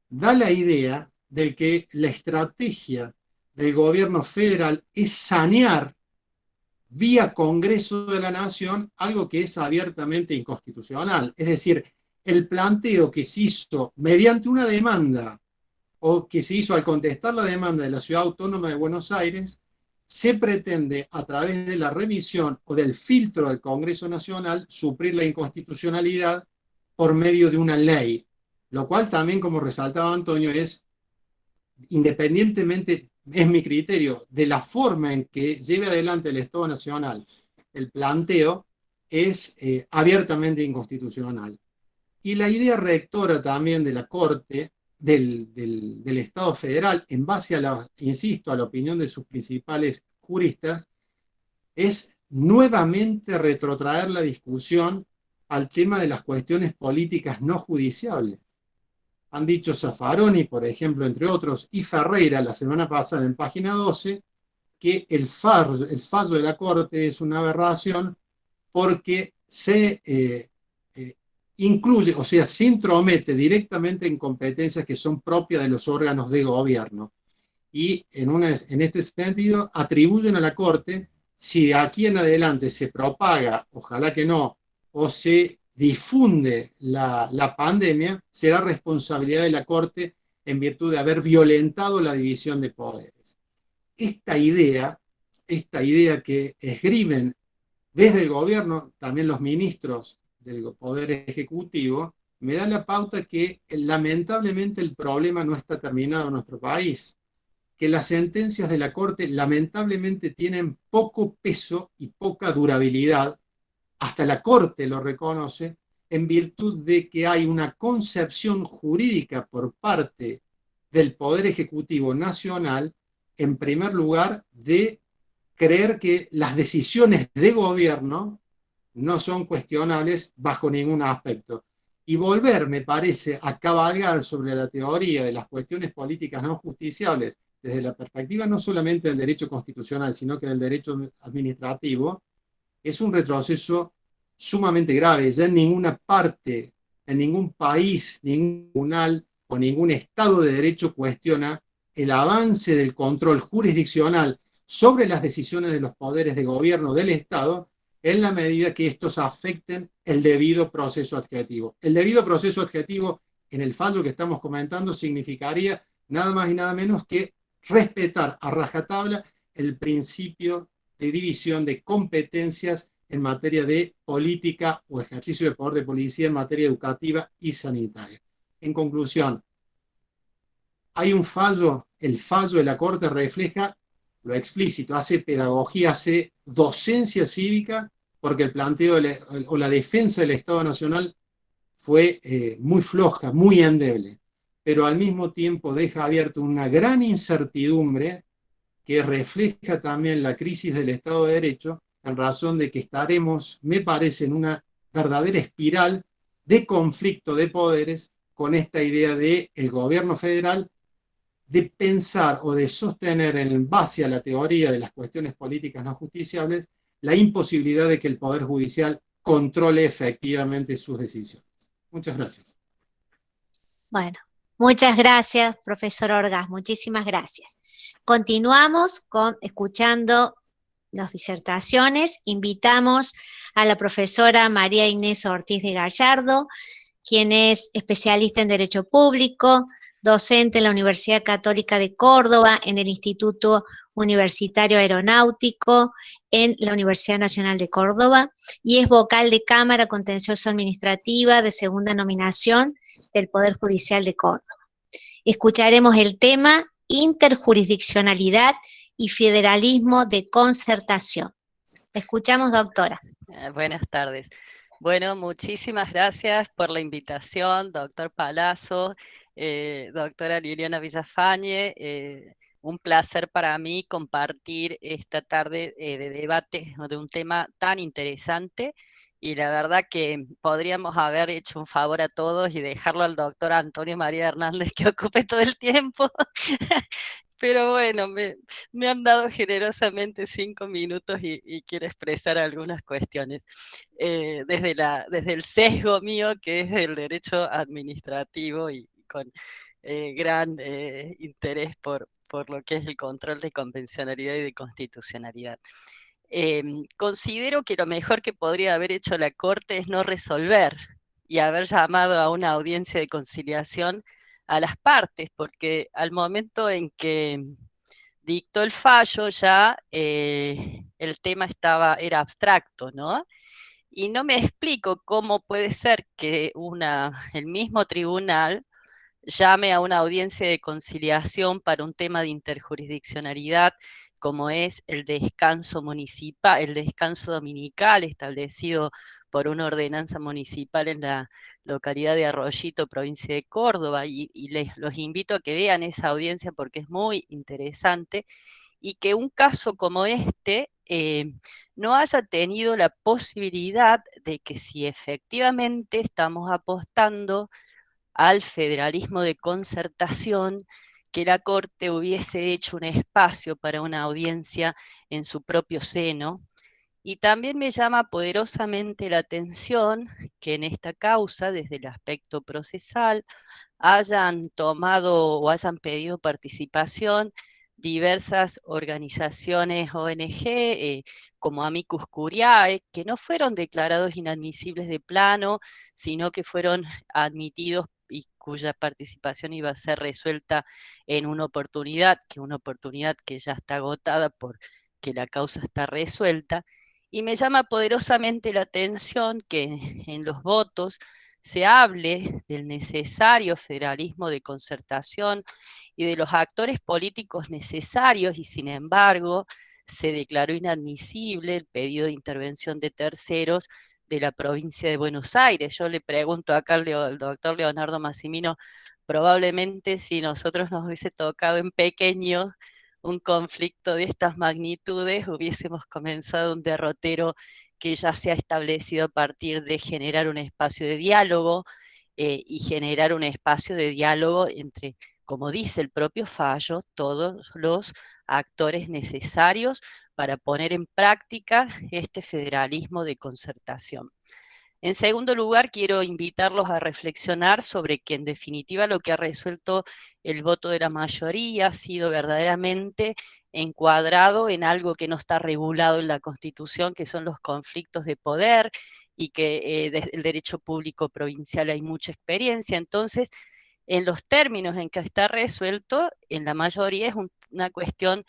da la idea de que la estrategia del gobierno federal es sanear vía Congreso de la Nación algo que es abiertamente inconstitucional. Es decir, el planteo que se hizo mediante una demanda o que se hizo al contestar la demanda de la Ciudad Autónoma de Buenos Aires, se pretende a través de la revisión o del filtro del Congreso Nacional suplir la inconstitucionalidad por medio de una ley, lo cual también, como resaltaba Antonio, es, independientemente, es mi criterio, de la forma en que lleve adelante el Estado Nacional el planteo, es abiertamente inconstitucional. Y la idea rectora también de la Corte, del Estado federal, en base a la, insisto, a la opinión de sus principales juristas, es nuevamente retrotraer la discusión al tema de las cuestiones políticas no judiciables. Han dicho Zaffaroni, por ejemplo, entre otros, y Ferreira la semana pasada en página 12, que el fallo de la Corte es una aberración porque se incluye, o sea, se intromete directamente en competencias que son propias de los órganos de gobierno. Y en este sentido atribuyen a la Corte, si de aquí en adelante se propaga, ojalá que no, o se difunde la pandemia, será responsabilidad de la Corte en virtud de haber violentado la división de poderes. Esta idea que esgrimen desde el gobierno, también los ministros del Poder Ejecutivo, me da la pauta que lamentablemente el problema no está terminado en nuestro país, que las sentencias de la Corte lamentablemente tienen poco peso y poca durabilidad, hasta la Corte lo reconoce, en virtud de que hay una concepción jurídica por parte del Poder Ejecutivo Nacional, en primer lugar, de creer que las decisiones de gobierno no son cuestionables bajo ningún aspecto. Y volver, me parece, a cabalgar sobre la teoría de las cuestiones políticas no justiciables desde la perspectiva no solamente del derecho constitucional, sino que del derecho administrativo, es un retroceso sumamente grave. Ya en ninguna parte, en ningún país, ningún tribunal o ningún Estado de Derecho cuestiona el avance del control jurisdiccional sobre las decisiones de los poderes de gobierno del Estado en la medida que estos afecten el debido proceso adjetivo. El debido proceso adjetivo en el fallo que estamos comentando significaría nada más y nada menos que respetar a rajatabla el principio de división de competencias en materia de política o ejercicio de poder de policía en materia educativa y sanitaria. En conclusión, hay un fallo, el fallo de la Corte refleja lo explícito, hace pedagogía, hace docencia cívica, porque el planteo o la defensa del Estado Nacional fue muy floja, muy endeble, pero al mismo tiempo deja abierta una gran incertidumbre que refleja también la crisis del Estado de Derecho, en razón de que estaremos, me parece, en una verdadera espiral de conflicto de poderes con esta idea de el gobierno federal de pensar o de sostener en base a la teoría de las cuestiones políticas no justiciables la imposibilidad de que el Poder Judicial controle efectivamente sus decisiones. Muchas gracias. Bueno, muchas gracias, profesor Orgaz, muchísimas gracias. Continuamos escuchando las disertaciones. Invitamos a la profesora María Inés Ortiz de Gallardo, quien es especialista en Derecho Público, docente en la Universidad Católica de Córdoba, en el Instituto Universitario Aeronáutico, en la Universidad Nacional de Córdoba, y es vocal de Cámara Contencioso Administrativa de segunda nominación del Poder Judicial de Córdoba. Escucharemos el tema interjurisdiccionalidad y federalismo de concertación. Escuchamos, doctora. Buenas tardes. Bueno, muchísimas gracias por la invitación, doctor Palazzo, doctora Liliana Villafañe. Un placer para mí compartir esta tarde de debate de un tema tan interesante, y la verdad que podríamos haber hecho un favor a todos y dejarlo al doctor Antonio María Hernández que ocupe todo el tiempo. Pero bueno, me han dado generosamente 5 minutos y quiero expresar algunas cuestiones. Desde el sesgo mío, que es el derecho administrativo, y con gran interés por lo que es el control de convencionalidad y de constitucionalidad. Considero que lo mejor que podría haber hecho la Corte es no resolver y haber llamado a una audiencia de conciliación a las partes, porque al momento en que dictó el fallo ya el tema era abstracto, ¿no? Y no me explico cómo puede ser que el mismo tribunal llame a una audiencia de conciliación para un tema de interjurisdiccionalidad como es el descanso municipal, el descanso dominical establecido por una ordenanza municipal en la localidad de Arroyito, provincia de Córdoba, y los invito a que vean esa audiencia porque es muy interesante, y que un caso como este no haya tenido la posibilidad de que si efectivamente estamos apostando al federalismo de concertación, que la Corte hubiese hecho un espacio para una audiencia en su propio seno. Y también me llama poderosamente la atención que en esta causa, desde el aspecto procesal, hayan tomado o hayan pedido participación diversas organizaciones ONG, como Amicus Curiae, que no fueron declarados inadmisibles de plano, sino que fueron admitidos y cuya participación iba a ser resuelta en una oportunidad que ya está agotada porque la causa está resuelta. Y me llama poderosamente la atención que en los votos se hable del necesario federalismo de concertación y de los actores políticos necesarios, y sin embargo se declaró inadmisible el pedido de intervención de terceros de la provincia de Buenos Aires. Yo le pregunto acá al doctor Leonardo Massimino, probablemente si nosotros nos hubiese tocado en pequeño un conflicto de estas magnitudes, hubiésemos comenzado un derrotero que ya se ha establecido a partir de generar un espacio de diálogo y generar un espacio de diálogo entre, como dice el propio fallo, todos los actores necesarios para poner en práctica este federalismo de concertación. En segundo lugar, quiero invitarlos a reflexionar sobre que en definitiva lo que ha resuelto el voto de la mayoría ha sido verdaderamente encuadrado en algo que no está regulado en la Constitución, que son los conflictos de poder, y que desde el derecho público provincial hay mucha experiencia. Entonces, en los términos en que está resuelto, en la mayoría es una cuestión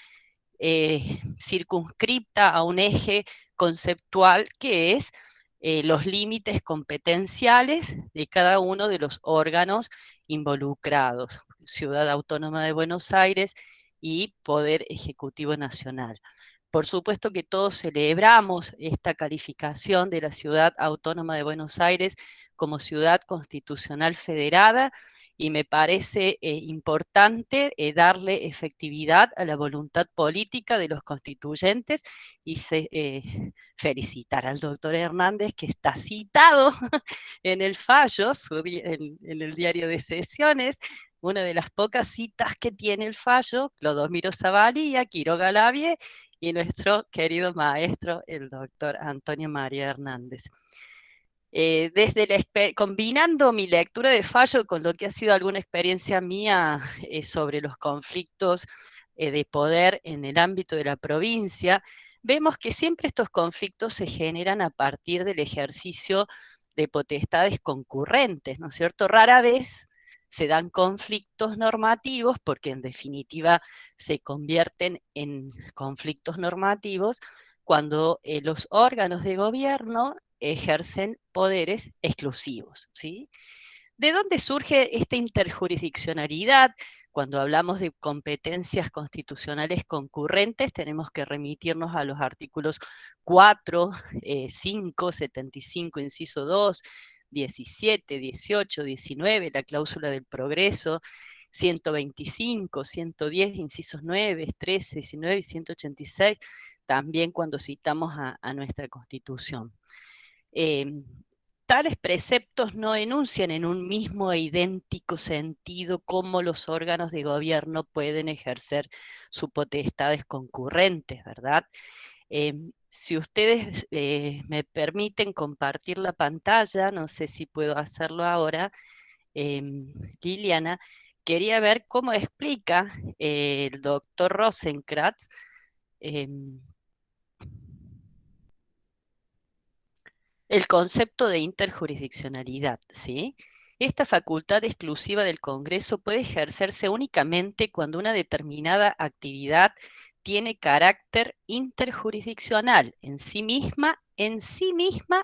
circunscripta a un eje conceptual que es los límites competenciales de cada uno de los órganos involucrados, Ciudad Autónoma de Buenos Aires y Poder Ejecutivo Nacional. Por supuesto que todos celebramos esta calificación de la Ciudad Autónoma de Buenos Aires como ciudad constitucional federada, y me parece importante darle efectividad a la voluntad política de los constituyentes y felicitar al doctor Hernández, que está citado en el fallo, en el diario de sesiones, una de las pocas citas que tiene el fallo, Clodomiro Zavalía, Quiroga Lavie y nuestro querido maestro, el doctor Antonio María Hernández. Combinando mi lectura de fallo con lo que ha sido alguna experiencia mía sobre los conflictos de poder en el ámbito de la provincia, vemos que siempre estos conflictos se generan a partir del ejercicio de potestades concurrentes, ¿no es cierto? Rara vez se dan conflictos normativos, porque en definitiva se convierten en conflictos normativos cuando los órganos de gobierno ejercen poderes exclusivos, ¿sí? ¿De dónde surge esta interjurisdiccionalidad? Cuando hablamos de competencias constitucionales concurrentes, tenemos que remitirnos a los artículos 4, 5, 75, inciso 2, 17, 18, 19, la cláusula del progreso, 125, 110, incisos 9, 13, 19 y 186, también cuando citamos a nuestra Constitución. Tales preceptos no enuncian en un mismo e idéntico sentido cómo los órganos de gobierno pueden ejercer sus potestades concurrentes, ¿verdad? Si ustedes me permiten compartir la pantalla, no sé si puedo hacerlo ahora, Liliana, quería ver cómo explica el doctor Rosenkrantz el concepto de interjurisdiccionalidad, ¿sí? Esta facultad exclusiva del Congreso puede ejercerse únicamente cuando una determinada actividad tiene carácter interjurisdiccional en sí misma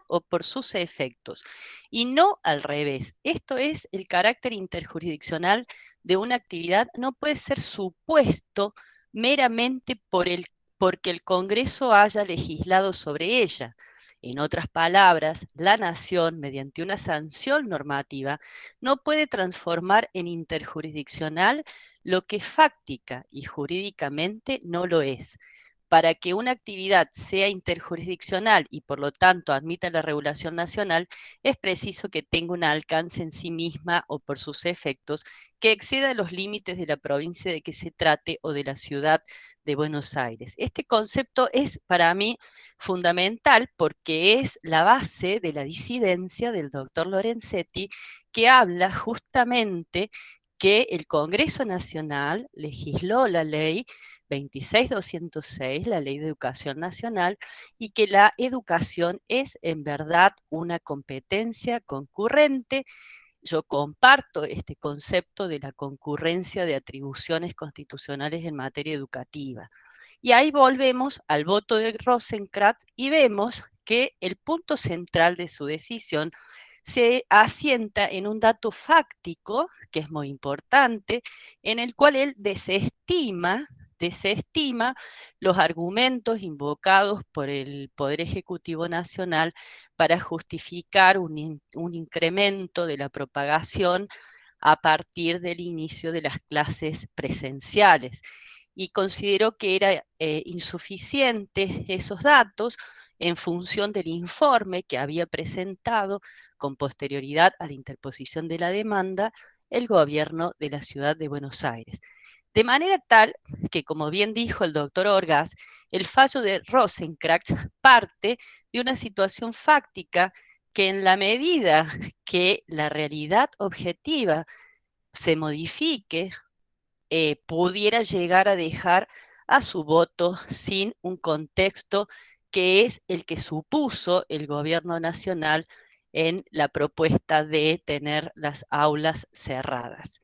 o por sus efectos, y no al revés. Esto es, el carácter interjurisdiccional de una actividad no puede ser supuesto meramente porque el Congreso haya legislado sobre ella. En otras palabras, la nación, mediante una sanción normativa, no puede transformar en interjurisdiccional lo que fáctica y jurídicamente no lo es. Para que una actividad sea interjurisdiccional y por lo tanto admita la regulación nacional, es preciso que tenga un alcance en sí misma o por sus efectos que exceda los límites de la provincia de que se trate o de la ciudad de Buenos Aires. Este concepto es para mí fundamental porque es la base de la disidencia del doctor Lorenzetti, que habla justamente que el Congreso Nacional legisló la ley 26206, la Ley de Educación Nacional, y que la educación es en verdad una competencia concurrente. Yo comparto este concepto de la concurrencia de atribuciones constitucionales en materia educativa. Y ahí volvemos al voto de Rosenkrantz y vemos que el punto central de su decisión se asienta en un dato fáctico, que es muy importante, en el cual él desestima los argumentos invocados por el Poder Ejecutivo Nacional para justificar un incremento de la propagación a partir del inicio de las clases presenciales. Y consideró que era insuficiente esos datos en función del informe que había presentado con posterioridad a la interposición de la demanda el gobierno de la ciudad de Buenos Aires. De manera tal que, como bien dijo el doctor Orgaz, el fallo de Rosenkrantz parte de una situación fáctica que, en la medida que la realidad objetiva se modifique, pudiera llegar a dejar a su voto sin un contexto que es el que supuso el gobierno nacional en la propuesta de tener las aulas cerradas.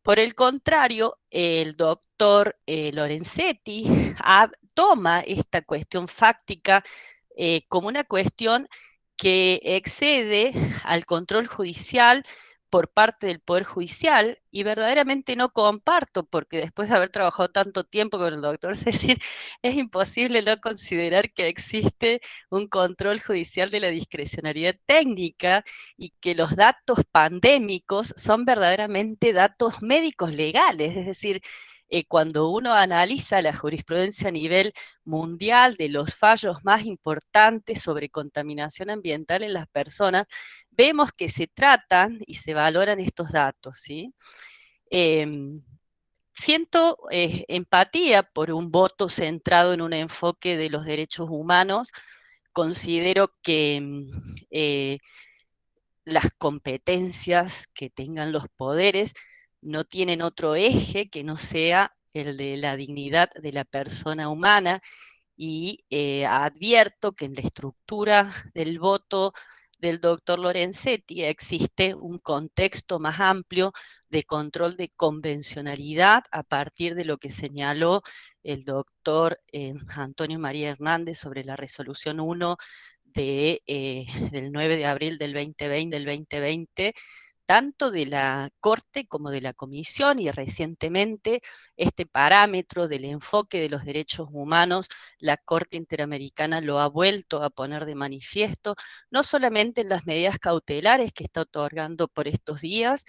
Por el contrario, el doctor Lorenzetti toma esta cuestión fáctica como una cuestión que excede al control judicial por parte del Poder Judicial, y verdaderamente no comparto, porque después de haber trabajado tanto tiempo con el doctor Cecil, es imposible no considerar que existe un control judicial de la discrecionalidad técnica y que los datos pandémicos son verdaderamente datos médicos legales, es decir, cuando uno analiza la jurisprudencia a nivel mundial de los fallos más importantes sobre contaminación ambiental en las personas, vemos que se tratan y se valoran estos datos, ¿sí? Siento empatía por un voto centrado en un enfoque de los derechos humanos. Considero que las competencias que tengan los poderes no tienen otro eje que no sea el de la dignidad de la persona humana, y advierto que en la estructura del voto del doctor Lorenzetti existe un contexto más amplio de control de convencionalidad a partir de lo que señaló el doctor Antonio María Hernández sobre la resolución 1 del 9 de abril del 2020, tanto de la Corte como de la Comisión, y recientemente este parámetro del enfoque de los derechos humanos, la Corte Interamericana lo ha vuelto a poner de manifiesto, no solamente en las medidas cautelares que está otorgando por estos días,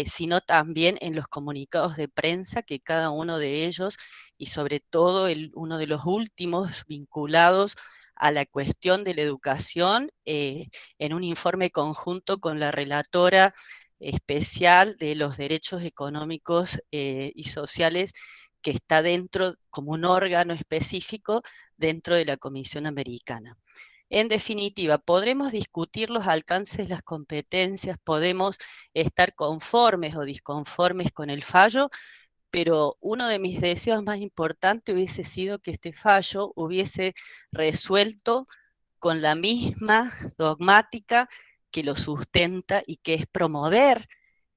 sino también en los comunicados de prensa que cada uno de ellos, y sobre todo uno de los últimos vinculados a la cuestión de la educación, en un informe conjunto con la relatora especial de los derechos económicos y sociales, que está dentro, como un órgano específico, dentro de la Comisión Americana. En definitiva, podremos discutir los alcances de las competencias, podemos estar conformes o disconformes con el fallo, pero uno de mis deseos más importantes hubiese sido que este fallo hubiese resuelto con la misma dogmática que lo sustenta y que es promover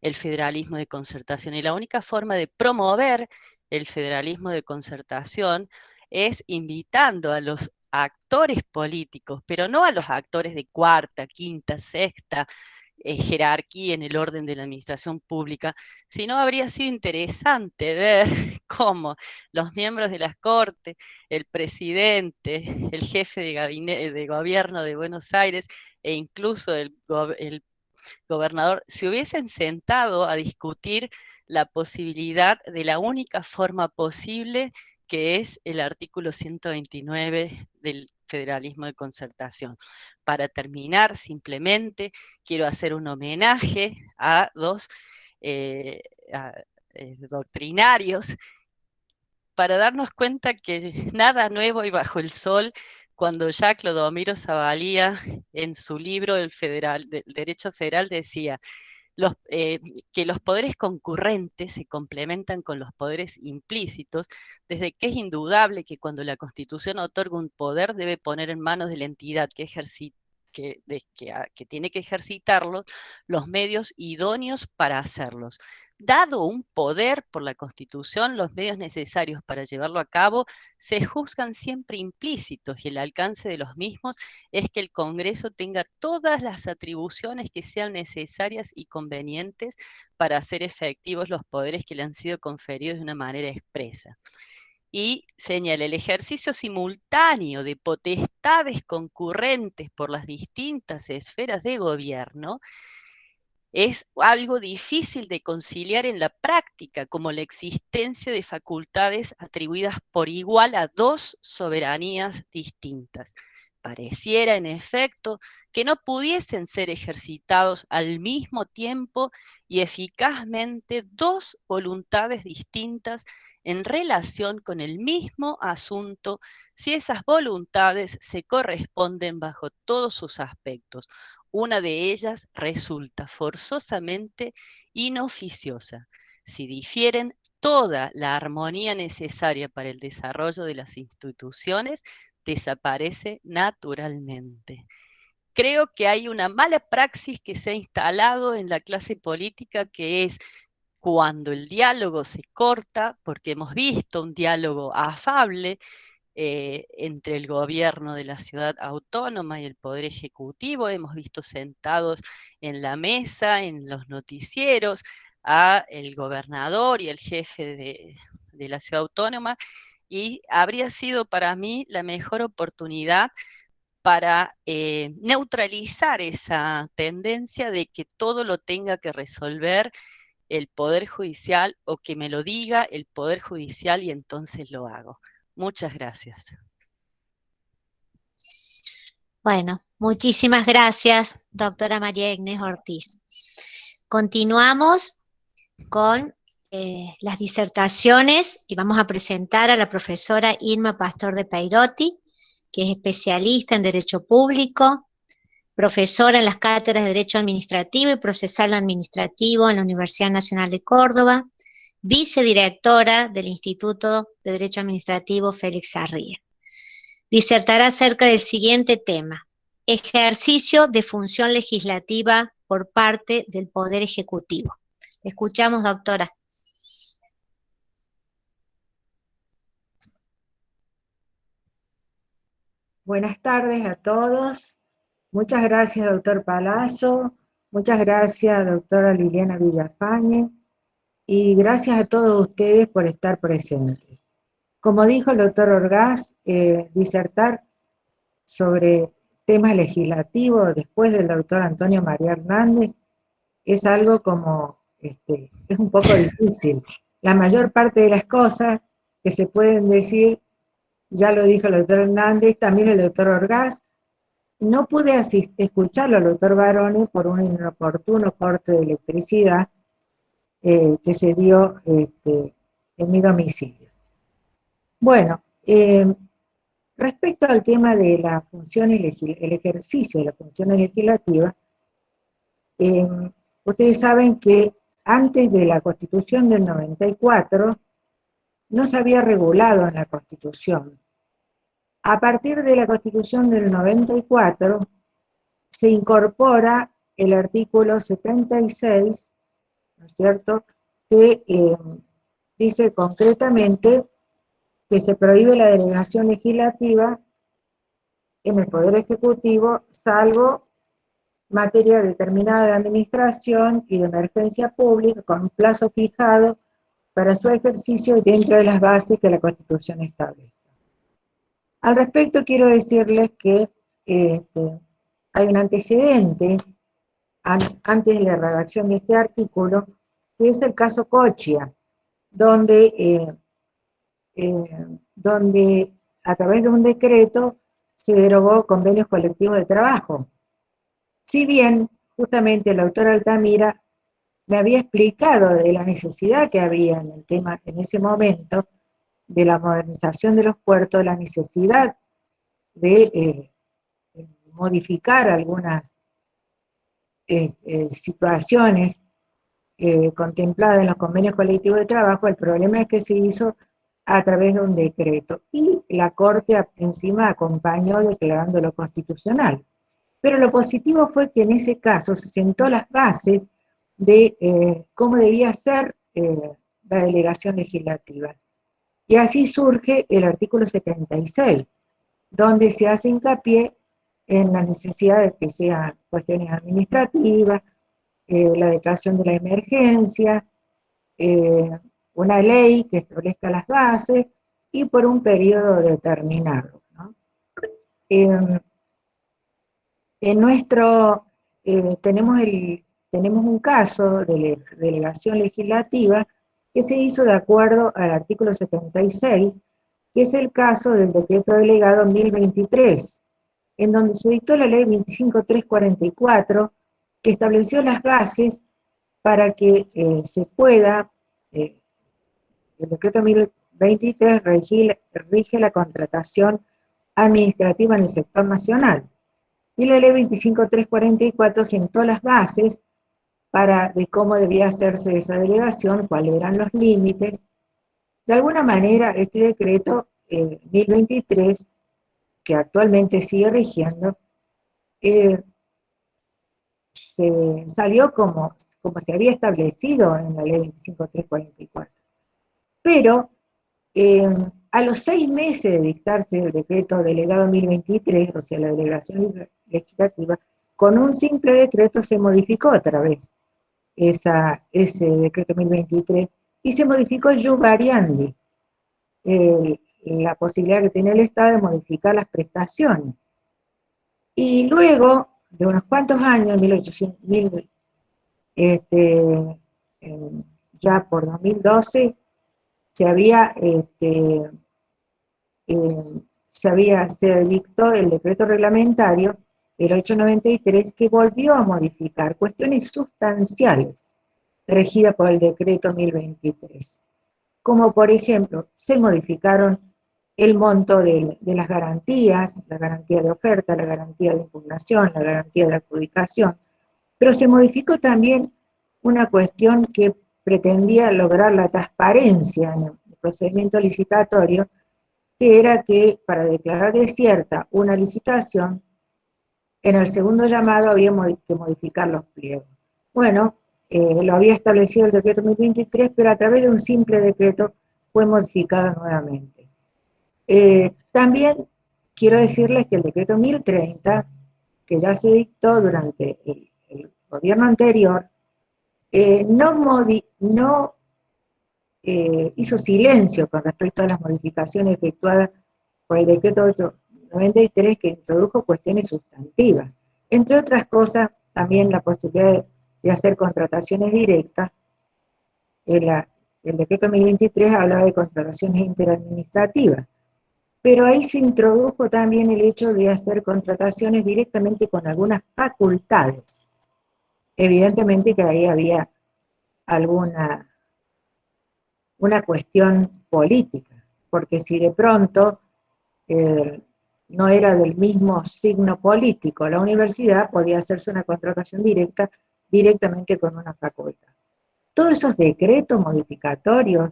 el federalismo de concertación. Y la única forma de promover el federalismo de concertación es invitando a los actores políticos, pero no a los actores de cuarta, quinta, sexta, jerarquía en el orden de la administración pública, sino habría sido interesante ver cómo los miembros de las Cortes, el presidente, el jefe de gabinete de gobierno de Buenos Aires e incluso el gobernador se hubiesen sentado a discutir la posibilidad de la única forma posible, que es el artículo 129 del federalismo de concertación. Para terminar, simplemente quiero hacer un homenaje a dos doctrinarios para darnos cuenta que nada nuevo hay bajo el sol, cuando Jacques Clodomiro Zavalía, en su libro del Derecho Federal, decía que los poderes concurrentes se complementan con los poderes implícitos, desde que es indudable que cuando la Constitución otorga un poder debe poner en manos de la entidad que tiene que ejercitarlos los medios idóneos para hacerlos. Dado un poder por la Constitución, los medios necesarios para llevarlo a cabo se juzgan siempre implícitos y el alcance de los mismos es que el Congreso tenga todas las atribuciones que sean necesarias y convenientes para hacer efectivos los poderes que le han sido conferidos de una manera expresa. Y señala, el ejercicio simultáneo de potestades concurrentes por las distintas esferas de gobierno es algo difícil de conciliar en la práctica, como la existencia de facultades atribuidas por igual a dos soberanías distintas. Pareciera, en efecto, que no pudiesen ser ejercitados al mismo tiempo y eficazmente dos voluntades distintas en relación con el mismo asunto, si esas voluntades se corresponden bajo todos sus aspectos. Una de ellas resulta forzosamente inoficiosa. Si difieren, toda la armonía necesaria para el desarrollo de las instituciones desaparece naturalmente. Creo que hay una mala praxis que se ha instalado en la clase política, que es cuando el diálogo se corta, porque hemos visto un diálogo afable entre el gobierno de la ciudad autónoma y el Poder Ejecutivo, hemos visto sentados en la mesa, en los noticieros, a el gobernador y el jefe de la ciudad autónoma, y habría sido para mí la mejor oportunidad para neutralizar esa tendencia de que todo lo tenga que resolver el Poder Judicial, o que me lo diga el Poder Judicial y entonces lo hago. Muchas gracias. Bueno, muchísimas gracias, doctora María Inés Ortiz. Continuamos con las disertaciones y vamos a presentar a la profesora Irma Pastor de Peirotti, que es especialista en Derecho Público, profesora en las cátedras de Derecho Administrativo y Procesal Administrativo en la Universidad Nacional de Córdoba, vicedirectora del Instituto de Derecho Administrativo Félix Sarria. Disertará acerca del siguiente tema: ejercicio de función legislativa por parte del Poder Ejecutivo. Escuchamos, doctora. Buenas tardes a todos. Muchas gracias, doctor Palazzo. Muchas gracias, doctora Liliana Villafañe. Y gracias a todos ustedes por estar presentes. Como dijo el doctor Orgaz, disertar sobre temas legislativos después del doctor Antonio María Hernández es algo como, es un poco difícil. La mayor parte de las cosas que se pueden decir, ya lo dijo el doctor Hernández, también el doctor Orgaz. No pude escucharlo al doctor Barone por un inoportuno corte de electricidad que se dio en mi domicilio. Bueno, Respecto al tema de las funciones, el ejercicio de las funciones legislativas, ustedes saben que antes de la Constitución del 94 no se había regulado en la Constitución. A partir de la Constitución del 94 se incorpora el artículo 76, ¿no es cierto?, que dice concretamente que se prohíbe la delegación legislativa en el Poder Ejecutivo, salvo materia determinada de administración y de emergencia pública, con un plazo fijado para su ejercicio dentro de las bases que la Constitución establece. Al respecto, quiero decirles que hay un antecedente antes de la redacción de este artículo, que es el caso Cochia, donde a través de un decreto se derogó convenios colectivos de trabajo. Si bien, justamente el autor Altamira me había explicado de la necesidad que había en el tema en ese momento, de la modernización de los puertos, la necesidad de modificar algunas situaciones contempladas en los convenios colectivos de trabajo. El problema es que se hizo a través de un decreto, y la Corte encima acompañó declarándolo constitucional. Pero lo positivo fue que en ese caso se sentó las bases de cómo debía ser la delegación legislativa. Y así surge el artículo 76, donde se hace hincapié en la necesidad de que sean cuestiones administrativas, la declaración de la emergencia, una ley que establezca las bases y por un periodo determinado, ¿no? Tenemos un caso de delegación legislativa que se hizo de acuerdo al artículo 76, que es el caso del decreto delegado 1023, en donde se dictó la ley 25344, que estableció las bases para que se pueda, el decreto 1023 rige la contratación administrativa en el sector nacional, y la ley 25344 sentó las bases de cómo debía hacerse esa delegación, cuáles eran los límites. De alguna manera, este decreto 1023, que actualmente sigue rigiendo, se salió como se había establecido en la ley 25344. Pero a los 6 meses de dictarse el decreto delegado 1023, o sea, la delegación legislativa, con un simple decreto se modificó otra vez ese decreto 1023, y se modificó el jus variandi, la posibilidad que tiene el Estado de modificar las prestaciones. Y luego de unos cuantos años, ya por 2012, se dictó el decreto reglamentario, el 893, que volvió a modificar cuestiones sustanciales regidas por el decreto 1023. Como por ejemplo, se modificaron el monto de las garantías, la garantía de oferta, la garantía de impugnación, la garantía de adjudicación, pero se modificó también una cuestión que pretendía lograr la transparencia en el procedimiento licitatorio, que era que para declarar desierta una licitación, en el segundo llamado había que modificar los pliegos. Bueno, lo había establecido el decreto 1023, pero a través de un simple decreto fue modificado nuevamente. También quiero decirles que el decreto 1030, que ya se dictó durante el gobierno anterior, no hizo silencio con respecto a las modificaciones efectuadas por el decreto 893, que introdujo cuestiones sustantivas. Entre otras cosas, también la posibilidad de hacer contrataciones directas. El decreto 1023 hablaba de contrataciones interadministrativas, pero ahí se introdujo también el hecho de hacer contrataciones directamente con algunas facultades. Evidentemente que ahí había una cuestión política, porque si de pronto no era del mismo signo político. La universidad podía hacerse una contratación directamente con una facultad. Todos esos decretos modificatorios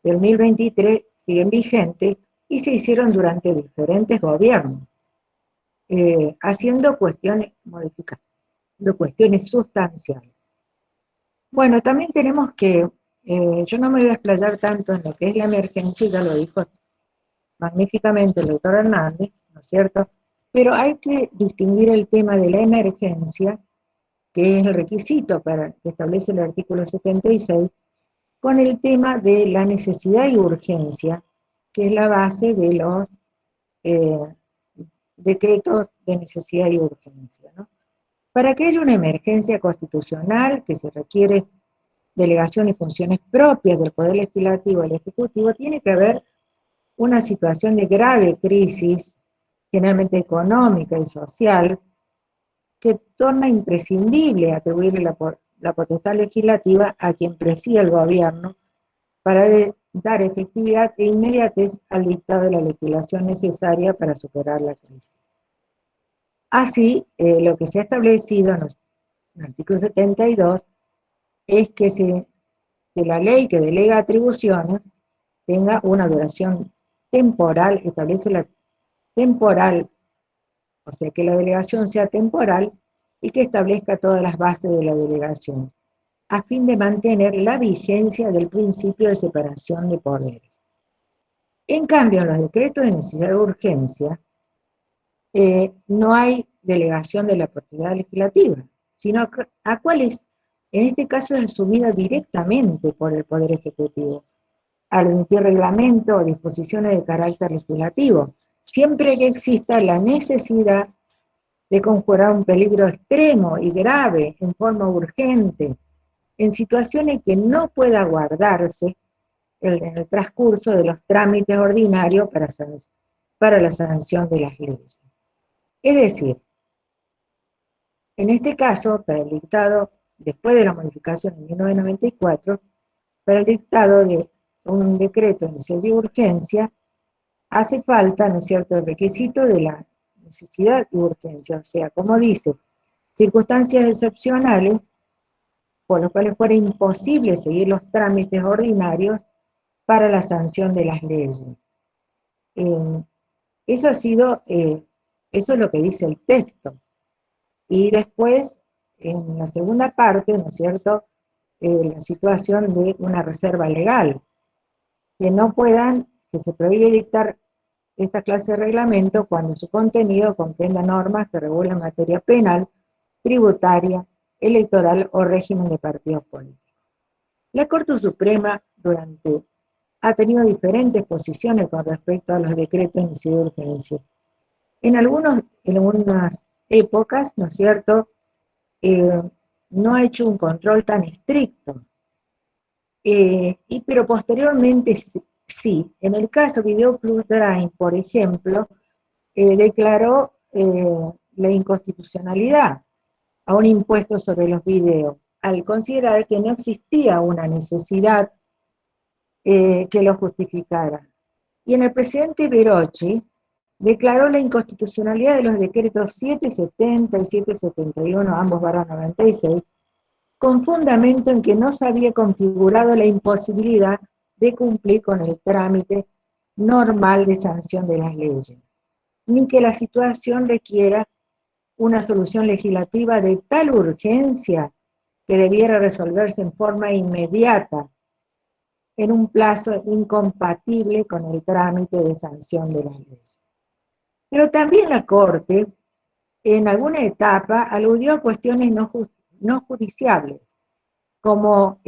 del 2023 siguen vigentes y se hicieron durante diferentes gobiernos, haciendo cuestiones, modificando cuestiones sustanciales. Bueno, también tenemos que, yo no me voy a explayar tanto en lo que es la emergencia, ya lo dijo magníficamente el doctor Hernández, ¿no es cierto? Pero hay que distinguir el tema de la emergencia, que es el requisito que establece el artículo 76, con el tema de la necesidad y urgencia, que es la base de los decretos de necesidad y urgencia, ¿no? Para que haya una emergencia constitucional que se requiere delegación y funciones propias del Poder Legislativo y el Ejecutivo, tiene que haber una situación de grave crisis, generalmente económica y social, que torna imprescindible atribuirle la potestad legislativa a quien presida el gobierno para dar efectividad e inmediatez al dictado de la legislación necesaria para superar la crisis. Así, lo que se ha establecido en el artículo 72 es que la ley que delega atribuciones tenga una duración temporal, establece la temporal, o sea, que la delegación sea temporal y que establezca todas las bases de la delegación, a fin de mantener la vigencia del principio de separación de poderes. En cambio, en los decretos de necesidad de urgencia, no hay delegación de la potestad legislativa, sino a cuál es, en este caso es asumida directamente por el Poder Ejecutivo, al emitir reglamento o disposiciones de carácter legislativo, siempre que exista la necesidad de conjurar un peligro extremo y grave en forma urgente, en situaciones que no pueda guardarse en el transcurso de los trámites ordinarios para la sanción de las leyes. Es decir, en este caso, para el dictado, después de la modificación en 1994, para el dictado de un decreto de necesidad y urgencia, hace falta, ¿no es cierto?, el requisito de la necesidad y urgencia, o sea, como dice, circunstancias excepcionales por las cuales fuera imposible seguir los trámites ordinarios para la sanción de las leyes. Eso es lo que dice el texto. Y después, en la segunda parte, ¿no es cierto?, la situación de una reserva legal, que se prohíbe dictar esta clase de reglamento cuando su contenido comprenda normas que regulan materia penal, tributaria, electoral o régimen de partidos políticos. La Corte Suprema ha tenido diferentes posiciones con respecto a los decretos de necesidad de urgencia. En algunas épocas, ¿no es cierto?, no ha hecho un control tan estricto, pero posteriormente sí. En el caso Video Plus Drive, por ejemplo, declaró la inconstitucionalidad a un impuesto sobre los videos, al considerar que no existía una necesidad que lo justificara. Y en el presidente Verocci declaró la inconstitucionalidad de los decretos 770 y 771, ambos /96, con fundamento en que no se había configurado la imposibilidad de cumplir con el trámite normal de sanción de las leyes, ni que la situación requiera una solución legislativa de tal urgencia que debiera resolverse en forma inmediata, en un plazo incompatible con el trámite de sanción de las leyes. Pero también la Corte, en alguna etapa, aludió a cuestiones no judiciables, como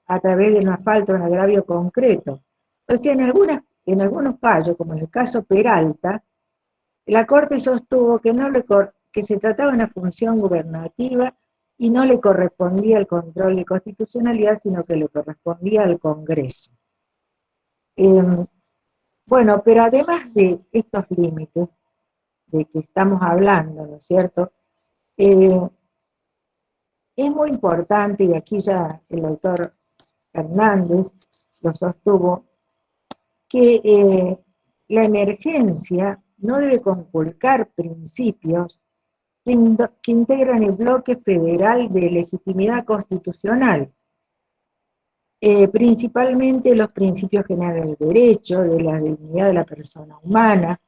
a través de una falta o un agravio concreto. O sea, en algunos fallos, como en el caso Peralta, la Corte sostuvo que se trataba de una función gubernativa y no le correspondía el control de constitucionalidad, sino que le correspondía al Congreso. Bueno, pero además de estos límites de que estamos hablando, ¿no es cierto?, es muy importante, y aquí ya el doctor Hernández lo sostuvo, que la emergencia no debe conculcar principios que integran el bloque federal de legitimidad constitucional, principalmente los principios generales del derecho, de la dignidad de la persona humana,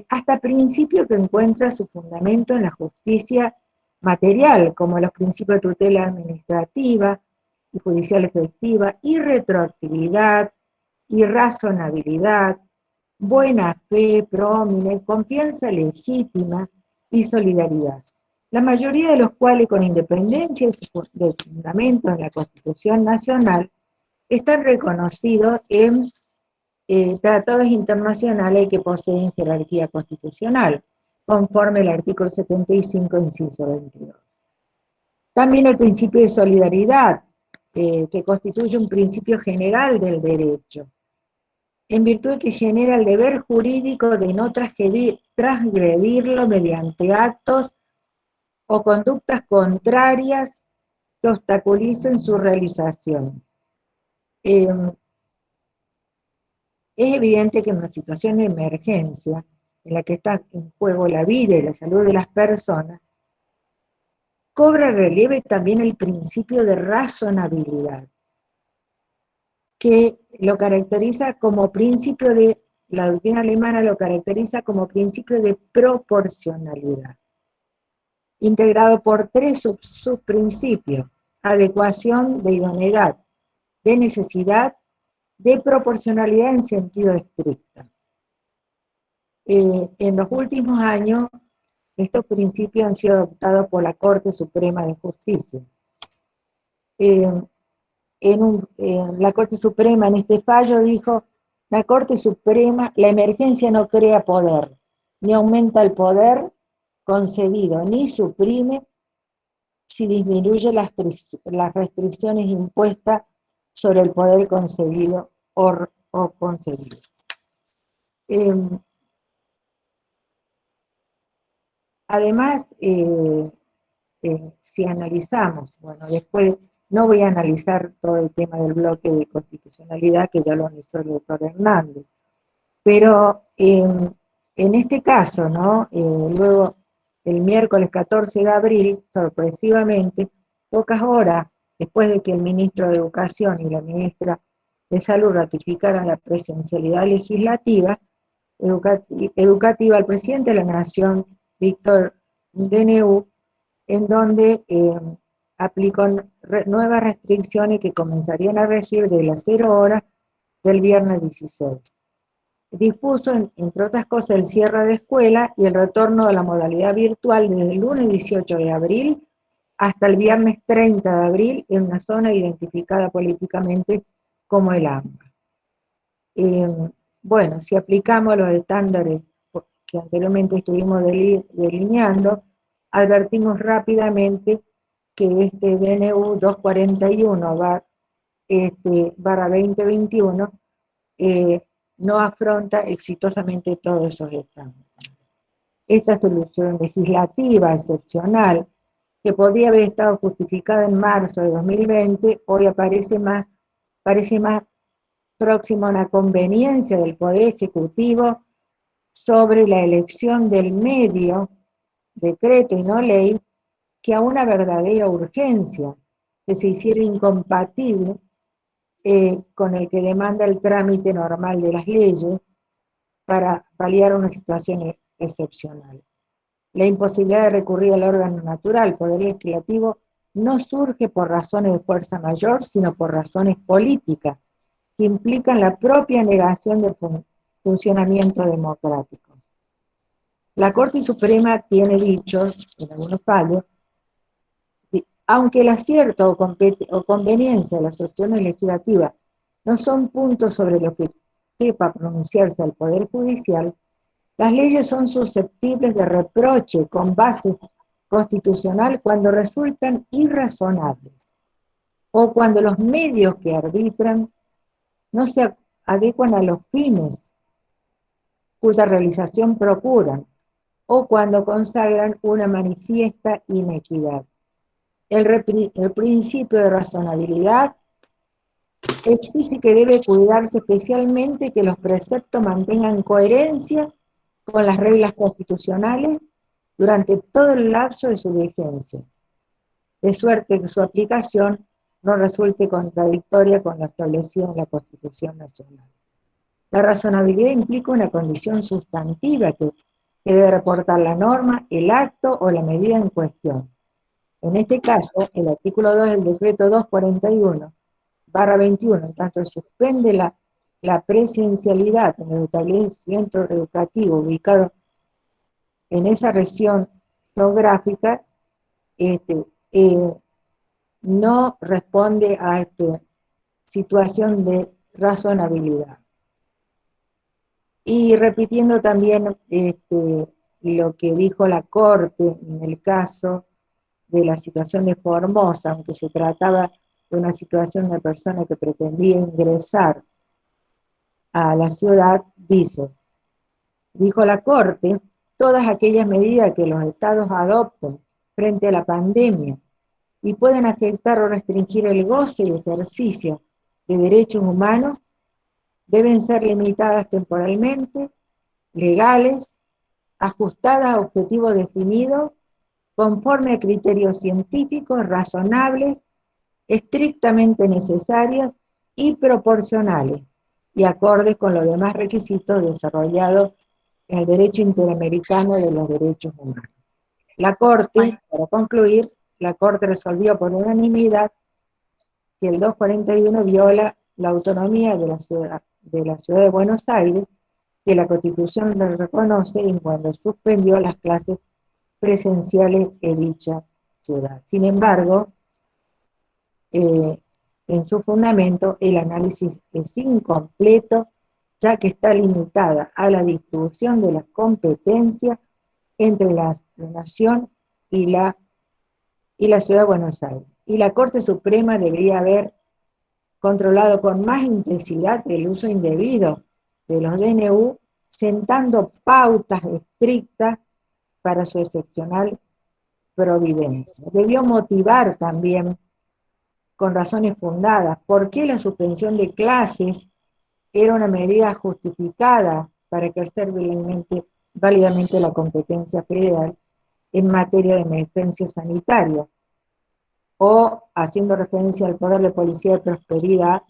hasta principios que encuentran su fundamento en la justicia material, como los principios de tutela administrativa y judicial efectiva, y retroactividad, y razonabilidad, buena fe, prómine, confianza legítima y solidaridad. La mayoría de los cuales, con independencia del fundamento en la Constitución Nacional, están reconocidos en tratados internacionales que poseen jerarquía constitucional, conforme al artículo 75, inciso 22. También el principio de solidaridad, que constituye un principio general del derecho, en virtud de que genera el deber jurídico de no transgredirlo mediante actos o conductas contrarias que obstaculicen su realización. Es evidente que en una situación de emergencia, en la que está en juego la vida y la salud de las personas, cobra relieve también el principio de razonabilidad, que lo caracteriza como principio de, la doctrina alemana lo caracteriza como principio de proporcionalidad, integrado por tres subprincipios: adecuación, de idoneidad, de necesidad, de proporcionalidad en sentido estricto. En los últimos años, estos principios han sido adoptados por la Corte Suprema de Justicia. La Corte Suprema en este fallo dijo: la Corte Suprema, la emergencia no crea poder, ni aumenta el poder concedido, ni suprime si disminuye las restricciones impuestas sobre el poder concedido o concedido. Además, si analizamos, bueno, después no voy a analizar todo el tema del bloque de constitucionalidad, que ya lo analizó el doctor Hernández, pero en este caso, ¿no? Luego, el miércoles 14 de abril, sorpresivamente, pocas horas después de que el ministro de Educación y la ministra de Salud ratificaran la presencialidad legislativa, educativa, el presidente de la Nación, Víctor Deneu, en donde aplicó nuevas restricciones que comenzarían a regir desde las 0 horas del viernes 16. Dispuso, entre otras cosas, el cierre de escuelas y el retorno de la modalidad virtual desde el lunes 18 de abril hasta el viernes 30 de abril en una zona identificada políticamente como el AMBA. Bueno, si aplicamos los estándares que anteriormente estuvimos delineando, advertimos rápidamente que este DNU 241/2021 no afronta exitosamente todos esos estándares. Esta solución legislativa excepcional, que podría haber estado justificada en marzo de 2020, hoy parece más próximo a una conveniencia del Poder Ejecutivo sobre la elección del medio, decreto y no ley, que a una verdadera urgencia que se hiciera incompatible con el que demanda el trámite normal de las leyes para paliar una situación excepcional. La imposibilidad de recurrir al órgano natural, Poder Legislativo, no surge por razones de fuerza mayor, sino por razones políticas, que implican la propia negación del funcionamiento democrático. La Corte Suprema tiene dichos, en algunos fallos, aunque el acierto o conveniencia de las soluciones legislativas no son puntos sobre los que sepa pronunciarse el Poder Judicial, las leyes son susceptibles de reproche con base constitucional cuando resultan irrazonables o cuando los medios que arbitran no se adecuan a los fines cuya realización procuran o cuando consagran una manifiesta inequidad. El principio de razonabilidad exige que debe cuidarse especialmente que los preceptos mantengan coherencia con las reglas constitucionales durante todo el lapso de su vigencia, de suerte que su aplicación no resulte contradictoria con lo establecido en la Constitución Nacional. La razonabilidad implica una condición sustantiva que debe reportar la norma, el acto o la medida en cuestión. En este caso, el artículo 2 del decreto 241/21, en tanto suspende la presencialidad en el establecimiento educativo ubicado en esa región geográfica, no responde a esta situación de razonabilidad. Y repitiendo también lo que dijo la Corte en el caso de la situación de Formosa, aunque se trataba de una situación de persona que pretendía ingresar a la ciudad, dijo la Corte, todas aquellas medidas que los estados adopten frente a la pandemia y pueden afectar o restringir el goce y ejercicio de derechos humanos deben ser limitadas temporalmente, legales, ajustadas a objetivos definidos, conforme a criterios científicos, razonables, estrictamente necesarias y proporcionales, y acordes con los demás requisitos desarrollados en el derecho interamericano de los derechos humanos. La Corte, para concluir, la Corte resolvió por unanimidad que el 241 viola la autonomía de la ciudad de Buenos Aires, que la Constitución le reconoce en cuando suspendió las clases presenciales en dicha ciudad. Sin embargo, en su fundamento, el análisis es incompleto, ya que está limitada a la distribución de la competencia entre la Nación y la Ciudad de Buenos Aires. Y la Corte Suprema debería haber controlado con más intensidad el uso indebido de los DNU, sentando pautas estrictas para su excepcional providencia. Debió motivar también, con razones fundadas, por qué la suspensión de clases era una medida justificada para ejercer válidamente la competencia federal en materia de emergencia sanitaria, o haciendo referencia al poder de policía de prosperidad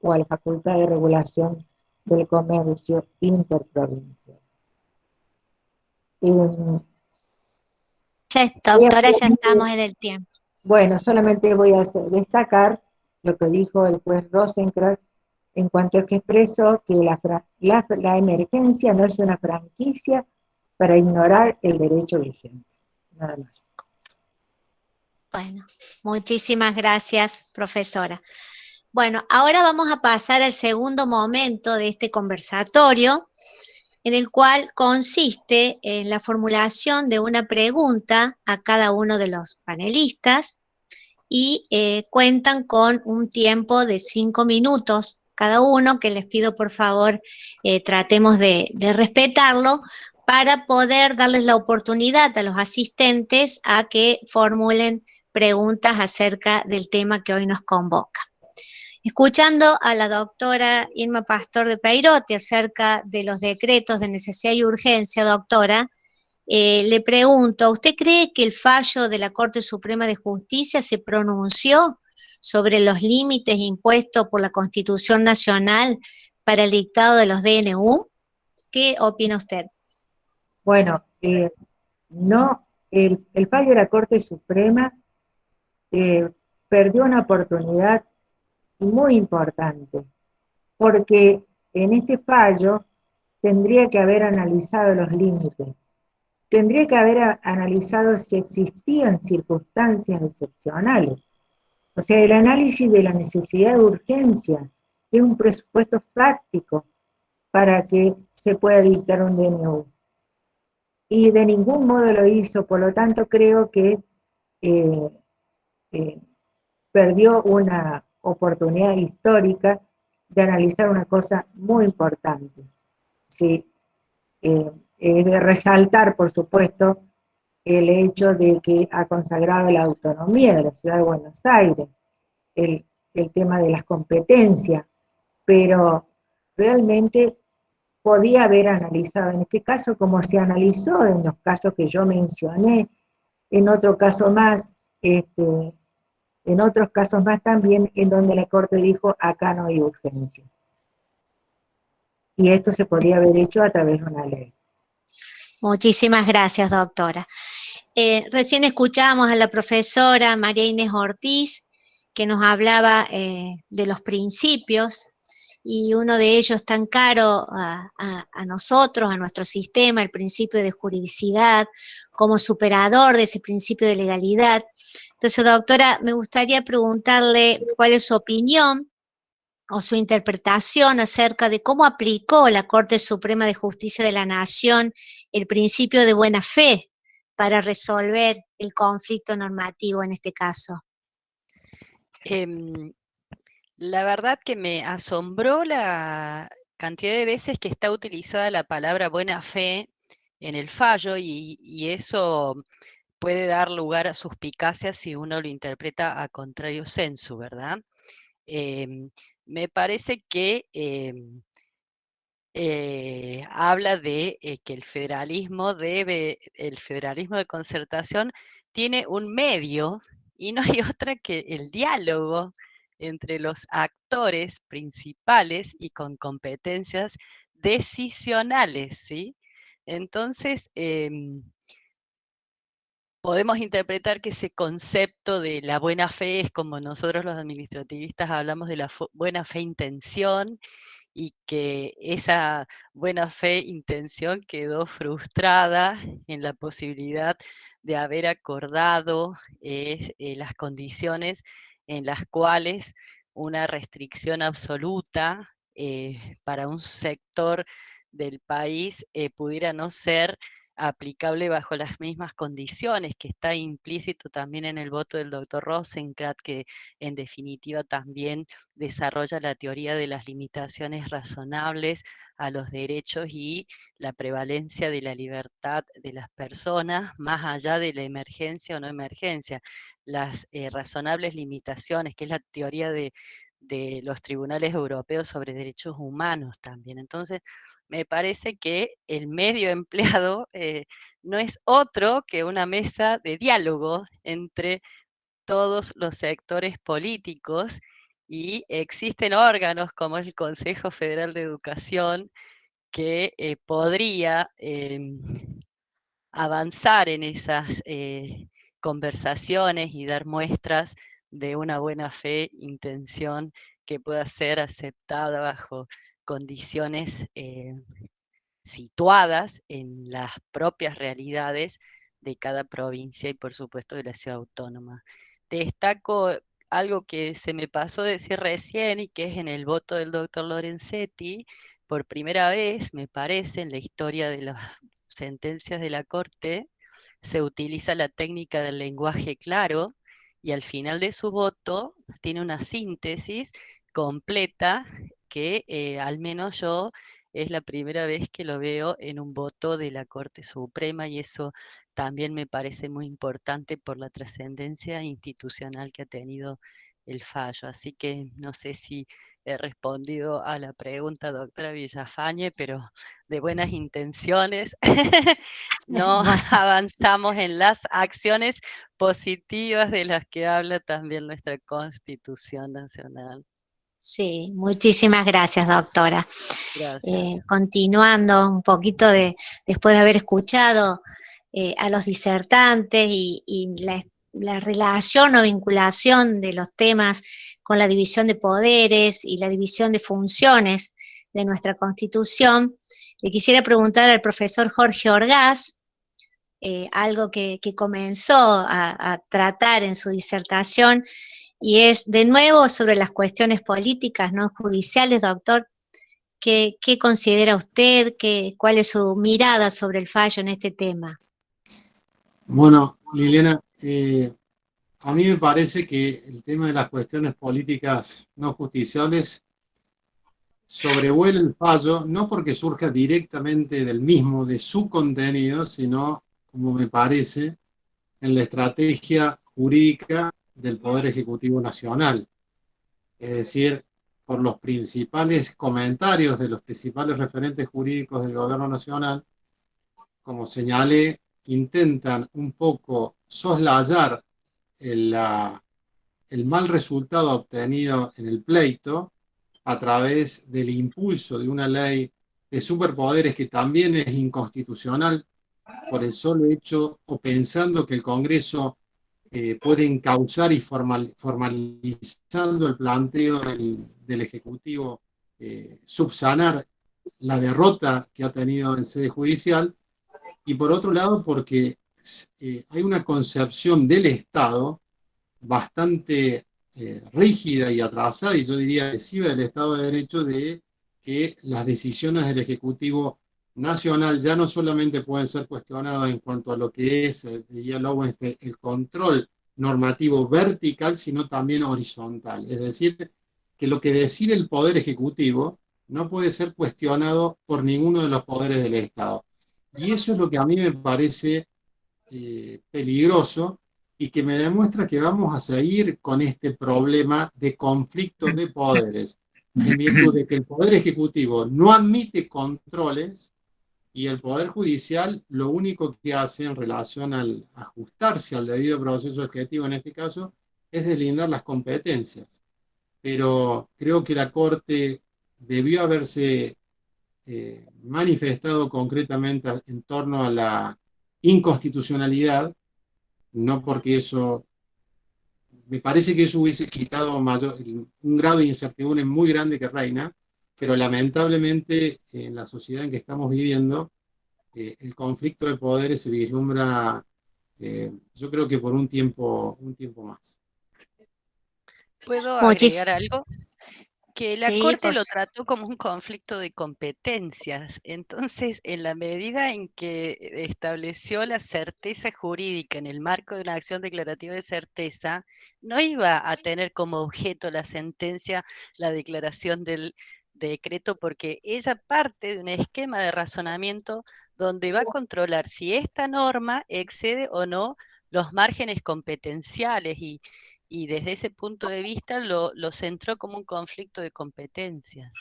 o a la facultad de regulación del comercio interprovincial. Doctora, ya estamos en el tiempo. Bueno, solamente voy a destacar lo que dijo el juez Rosenkrantz en cuanto a que expresó que la emergencia no es una franquicia para ignorar el derecho vigente. Nada más. Bueno, muchísimas gracias, profesora. Bueno, ahora vamos a pasar al segundo momento de este conversatorio, en el cual consiste en la formulación de una pregunta a cada uno de los panelistas y cuentan con un tiempo de 5 minutos cada uno, que les pido por favor tratemos de respetarlo para poder darles la oportunidad a los asistentes a que formulen preguntas acerca del tema que hoy nos convoca. Escuchando a la doctora Irma Pastor de Peiroti acerca de los decretos de necesidad y urgencia, doctora, le pregunto, ¿usted cree que el fallo de la Corte Suprema de Justicia se pronunció sobre los límites impuestos por la Constitución Nacional para el dictado de los DNU? ¿Qué opina usted? Bueno, no, el fallo de la Corte Suprema perdió una oportunidad muy importante, porque en este fallo tendría que haber analizado los límites, tendría que haber analizado si existían circunstancias excepcionales, o sea, el análisis de la necesidad de urgencia, que es un presupuesto práctico para que se pueda dictar un DNU. Y de ningún modo lo hizo, por lo tanto creo que perdió una oportunidad histórica de analizar una cosa muy importante. ¿Sí? De resaltar, por supuesto, el hecho de que ha consagrado la autonomía de la Ciudad de Buenos Aires, el tema de las competencias, pero realmente podía haber analizado en este caso, como se analizó en los casos que yo mencioné, en otro caso más, en otros casos más también, en donde la Corte dijo, acá no hay urgencia. Y esto se podría haber hecho a través de una ley. Muchísimas gracias, doctora. Recién escuchábamos a la profesora María Inés Ortiz, que nos hablaba de los principios, y uno de ellos tan caro a nosotros, a nuestro sistema, el principio de juridicidad, como superador de ese principio de legalidad. Entonces, doctora, me gustaría preguntarle cuál es su opinión o su interpretación acerca de cómo aplicó la Corte Suprema de Justicia de la Nación el principio de buena fe para resolver el conflicto normativo en este caso. La verdad que me asombró la cantidad de veces que está utilizada la palabra buena fe en el fallo, y eso puede dar lugar a suspicacias si uno lo interpreta a contrario sensu, ¿verdad? Me parece que habla de que el federalismo de concertación tiene un medio, y no hay otra que el diálogo entre los actores principales y con competencias decisionales, ¿sí? Entonces, podemos interpretar que ese concepto de la buena fe es como nosotros los administrativistas hablamos de la buena fe intención, y que esa buena fe intención quedó frustrada en la posibilidad de haber acordado las condiciones en las cuales una restricción absoluta para un sector del país pudiera no ser aplicable bajo las mismas condiciones, que está implícito también en el voto del doctor Rosenkrantz, que en definitiva también desarrolla la teoría de las limitaciones razonables a los derechos y la prevalencia de la libertad de las personas, más allá de la emergencia o no emergencia. Las razonables limitaciones, que es la teoría de los tribunales europeos sobre derechos humanos también. Entonces, me parece que el medio empleado no es otro que una mesa de diálogo entre todos los sectores políticos, y existen órganos como el Consejo Federal de Educación que podría avanzar en esas conversaciones y dar muestras de una buena fe, intención que pueda ser aceptada bajo condiciones situadas en las propias realidades de cada provincia y por supuesto de la ciudad autónoma. Destaco algo que se me pasó decir recién, y que es en el voto del doctor Lorenzetti, por primera vez, me parece, en la historia de las sentencias de la Corte, se utiliza la técnica del lenguaje claro, y al final de su voto tiene una síntesis completa que al menos yo es la primera vez que lo veo en un voto de la Corte Suprema, y eso también me parece muy importante por la trascendencia institucional que ha tenido el fallo. Así que no sé si he respondido a la pregunta, doctora Villafañe, pero de buenas intenciones no avanzamos en las acciones positivas de las que habla también nuestra Constitución Nacional. Sí, muchísimas gracias, doctora. Gracias. Continuando un poquito después de haber escuchado a los disertantes y la relación o vinculación de los temas con la división de poderes y la división de funciones de nuestra Constitución, le quisiera preguntar al profesor Jorge Orgaz, algo que comenzó a tratar en su disertación, y es de nuevo sobre las cuestiones políticas, no judiciales, doctor. ¿Qué considera usted? ¿Cuál es su mirada sobre el fallo en este tema? Bueno, Liliana, a mí me parece que el tema de las cuestiones políticas no justiciables sobrevuela el fallo, no porque surja directamente del mismo, de su contenido, sino, como me parece, en la estrategia jurídica del Poder Ejecutivo Nacional. Es decir, por los principales comentarios de los principales referentes jurídicos del gobierno nacional, como señalé, intentan un poco soslayar el mal resultado obtenido en el pleito a través del impulso de una ley de superpoderes que también es inconstitucional por el solo hecho o pensando que el Congreso puede encauzar y formalizando el planteo del Ejecutivo, subsanar la derrota que ha tenido en sede judicial, y por otro lado porque hay una concepción del Estado bastante rígida y atrasada, y yo diría agresiva del Estado de Derecho, de que las decisiones del Ejecutivo Nacional ya no solamente pueden ser cuestionadas en cuanto a lo que es, diría Lowenstein, el control normativo vertical, sino también horizontal. Es decir, que lo que decide el Poder Ejecutivo no puede ser cuestionado por ninguno de los poderes del Estado. Y eso es lo que a mí me parece peligroso, y que me demuestra que vamos a seguir con este problema de conflicto de poderes, en virtud de que el Poder Ejecutivo no admite controles y el Poder Judicial lo único que hace en relación al ajustarse al debido proceso objetivo, en este caso, es deslindar las competencias. Pero creo que la Corte debió haberse manifestado concretamente en torno a la inconstitucionalidad, no porque eso, me parece que eso hubiese quitado un grado de incertidumbre muy grande que reina, pero lamentablemente en la sociedad en que estamos viviendo, el conflicto de poderes se vislumbra, yo creo que por un tiempo más. ¿Puedo agregar algo? Que la Corte lo trató como un conflicto de competencias. Entonces, en la medida en que estableció la certeza jurídica en el marco de una acción declarativa de certeza, no iba a tener como objeto la sentencia la declaración del decreto, porque ella parte de un esquema de razonamiento donde va a controlar si esta norma excede o no los márgenes competenciales, y desde ese punto de vista lo centró como un conflicto de competencias.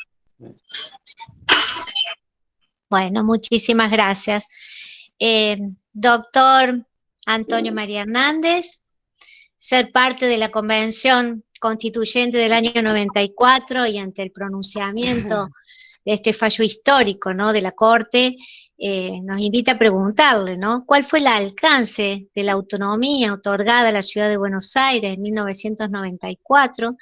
Bueno, muchísimas gracias. Doctor Antonio María Hernández, ser parte de la Convención Constituyente del año 94 y ante el pronunciamiento de este fallo histórico, ¿no?, de la Corte, nos invita a preguntarle, ¿no?, ¿cuál fue el alcance de la autonomía otorgada a la Ciudad de Buenos Aires en 1994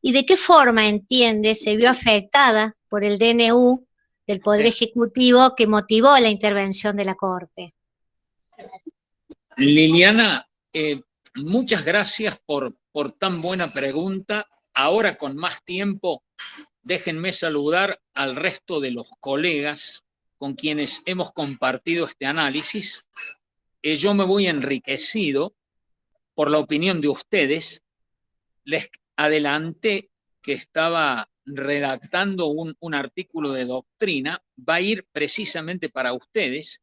y de qué forma, entiende, se vio afectada por el DNU del Poder Ejecutivo que motivó la intervención de la Corte? Liliana, muchas gracias por tan buena pregunta. Ahora, con más tiempo, déjenme saludar al resto de los colegas con quienes hemos compartido este análisis. Yo me voy enriquecido por la opinión de ustedes. Les adelanté que estaba redactando un artículo de doctrina. Va a ir precisamente para ustedes,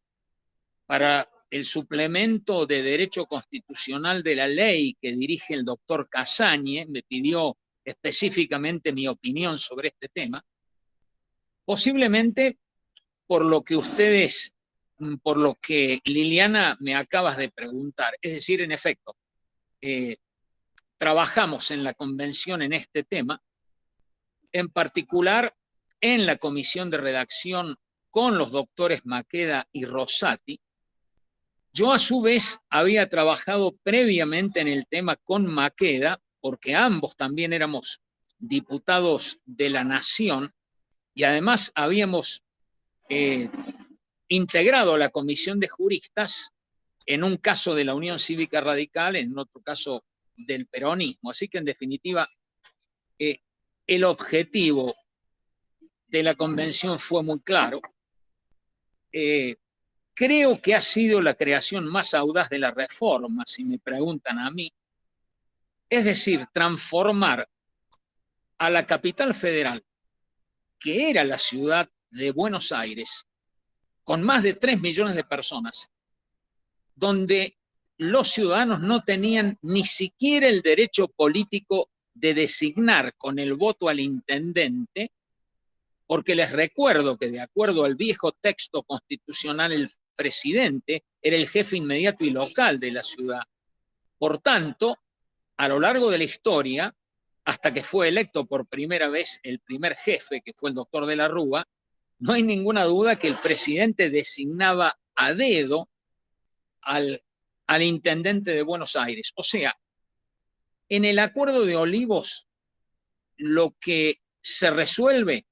para el suplemento de Derecho Constitucional de la ley que dirige el doctor Casañe. Me pidió específicamente mi opinión sobre este tema, posiblemente por lo que Liliana me acabas de preguntar. Es decir, en efecto, trabajamos en la convención en este tema, en particular en la comisión de redacción con los doctores Maqueda y Rosati. Yo a su vez había trabajado previamente en el tema con Maqueda, porque ambos también éramos diputados de la Nación y además habíamos integrado la comisión de juristas en un caso de la Unión Cívica Radical, en otro caso del peronismo. Así que en definitiva, el objetivo de la convención fue muy claro. Creo que ha sido la creación más audaz de la reforma, si me preguntan a mí. Es decir, transformar a la capital federal, que era la ciudad de Buenos Aires, con más de 3 millones de personas, donde los ciudadanos no tenían ni siquiera el derecho político de designar con el voto al intendente, porque les recuerdo que de acuerdo al viejo texto constitucional el presidente era el jefe inmediato y local de la ciudad. Por tanto, a lo largo de la historia, hasta que fue electo por primera vez el primer jefe, que fue el doctor de la Rúa, no hay ninguna duda que el presidente designaba a dedo al intendente de Buenos Aires. O sea, en el Acuerdo de Olivos, lo que se resuelve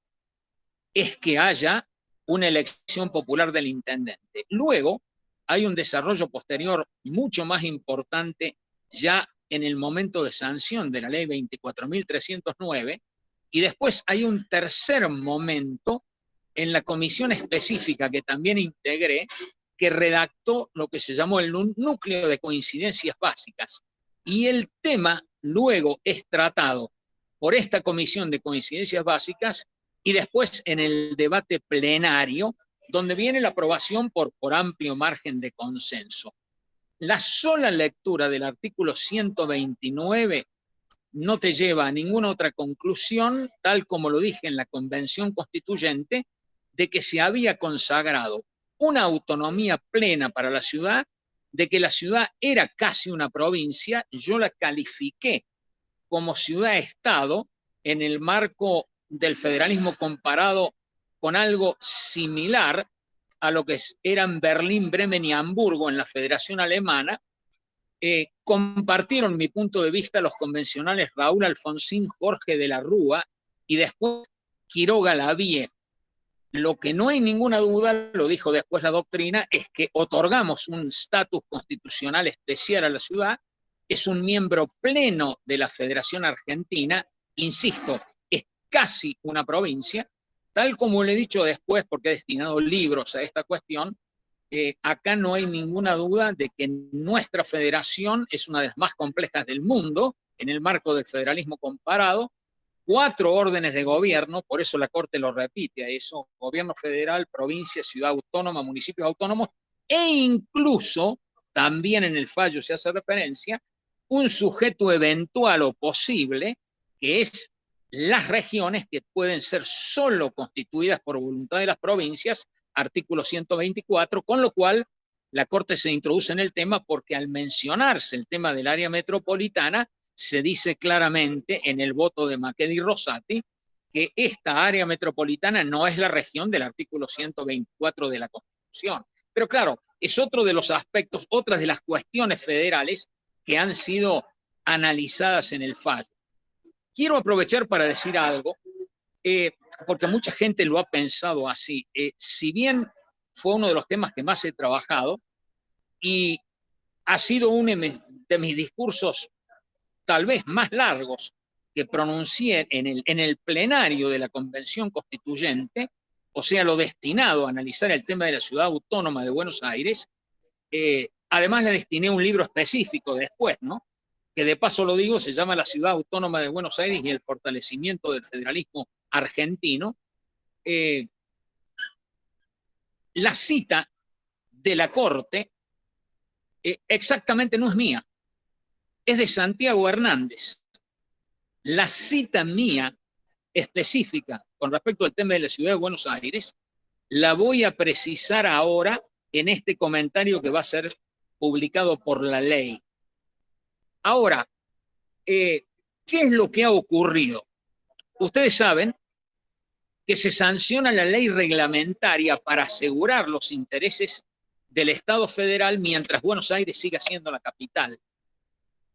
es que haya una elección popular del intendente. Luego, hay un desarrollo posterior mucho más importante ya en el momento de sanción de la ley 24.309, y después hay un tercer momento en la comisión específica que también integré, que redactó lo que se llamó el núcleo de coincidencias básicas. Y el tema luego es tratado por esta comisión de coincidencias básicas y después en el debate plenario, donde viene la aprobación por amplio margen de consenso. La sola lectura del artículo 129 no te lleva a ninguna otra conclusión, tal como lo dije en la Convención Constituyente, de que se había consagrado una autonomía plena para la ciudad, de que la ciudad era casi una provincia. Yo la califiqué como ciudad-estado en el marco del federalismo comparado con algo similar a lo que eran Berlín, Bremen y Hamburgo en la Federación Alemana. Compartieron mi punto de vista los convencionales Raúl Alfonsín, Jorge de la Rúa y después Quiroga Lavie. Lo que no hay ninguna duda, lo dijo después la doctrina, es que otorgamos un estatus constitucional especial a la ciudad, es un miembro pleno de la Federación Argentina, insisto, es casi una provincia, tal como le he dicho después, porque he destinado libros a esta cuestión. Acá no hay ninguna duda de que nuestra federación es una de las más complejas del mundo, en el marco del federalismo comparado, 4 órdenes de gobierno, por eso la Corte lo repite a eso: gobierno federal, provincia, ciudad autónoma, municipios autónomos, e incluso, también en el fallo se hace referencia, un sujeto eventual o posible, que es las regiones, que pueden ser solo constituidas por voluntad de las provincias, artículo 124, con lo cual la Corte se introduce en el tema porque al mencionarse el tema del área metropolitana, se dice claramente en el voto de Macchedi y Rosati que esta área metropolitana no es la región del artículo 124 de la Constitución. Pero claro, es otro de los aspectos, otras de las cuestiones federales que han sido analizadas en el fallo. Quiero aprovechar para decir algo, porque mucha gente lo ha pensado así. Si bien fue uno de los temas que más he trabajado y ha sido uno de mis discursos tal vez más largos que pronuncié en el plenario de la Convención Constituyente, o sea, lo destinado a analizar el tema de la Ciudad Autónoma de Buenos Aires, además le destiné un libro específico después, ¿no? Que de paso lo digo, se llama La Ciudad Autónoma de Buenos Aires y el fortalecimiento del federalismo argentino. La cita de la Corte exactamente no es mía, es de Santiago Hernández. La cita mía específica con respecto al tema de la Ciudad de Buenos Aires la voy a precisar ahora en este comentario que va a ser publicado por la ley. Ahora, ¿qué es lo que ha ocurrido? Ustedes saben que se sanciona la ley reglamentaria para asegurar los intereses del Estado federal mientras Buenos Aires siga siendo la capital.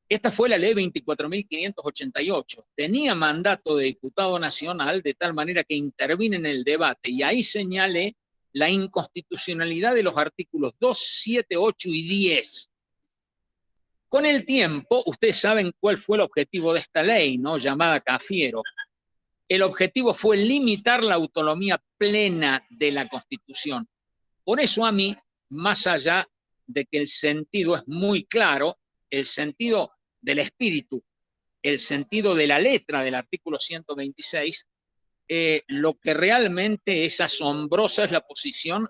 Esta fue la ley 24.588. Tenía mandato de diputado nacional, de tal manera que intervine en el debate, y ahí señalé la inconstitucionalidad de los artículos 2, 7, 8 y 10. Con el tiempo, ustedes saben cuál fue el objetivo de esta ley, ¿no? Llamada Cafiero. El objetivo fue limitar la autonomía plena de la Constitución. Por eso a mí, más allá de que el sentido es muy claro, el sentido del espíritu, el sentido de la letra del artículo 126, lo que realmente es asombrosa es la posición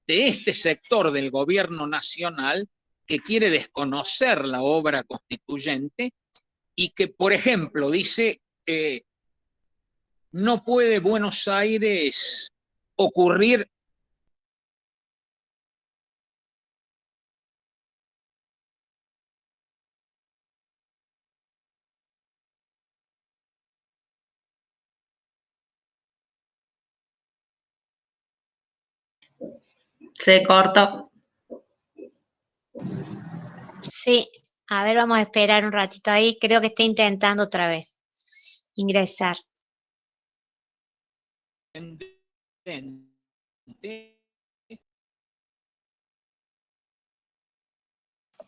de este sector del gobierno nacional que quiere desconocer la obra constituyente y que, por ejemplo, dice, no puede Buenos Aires ocurrir. Se cortó. Sí, a ver, vamos a esperar un ratito ahí. Creo que está intentando otra vez ingresar.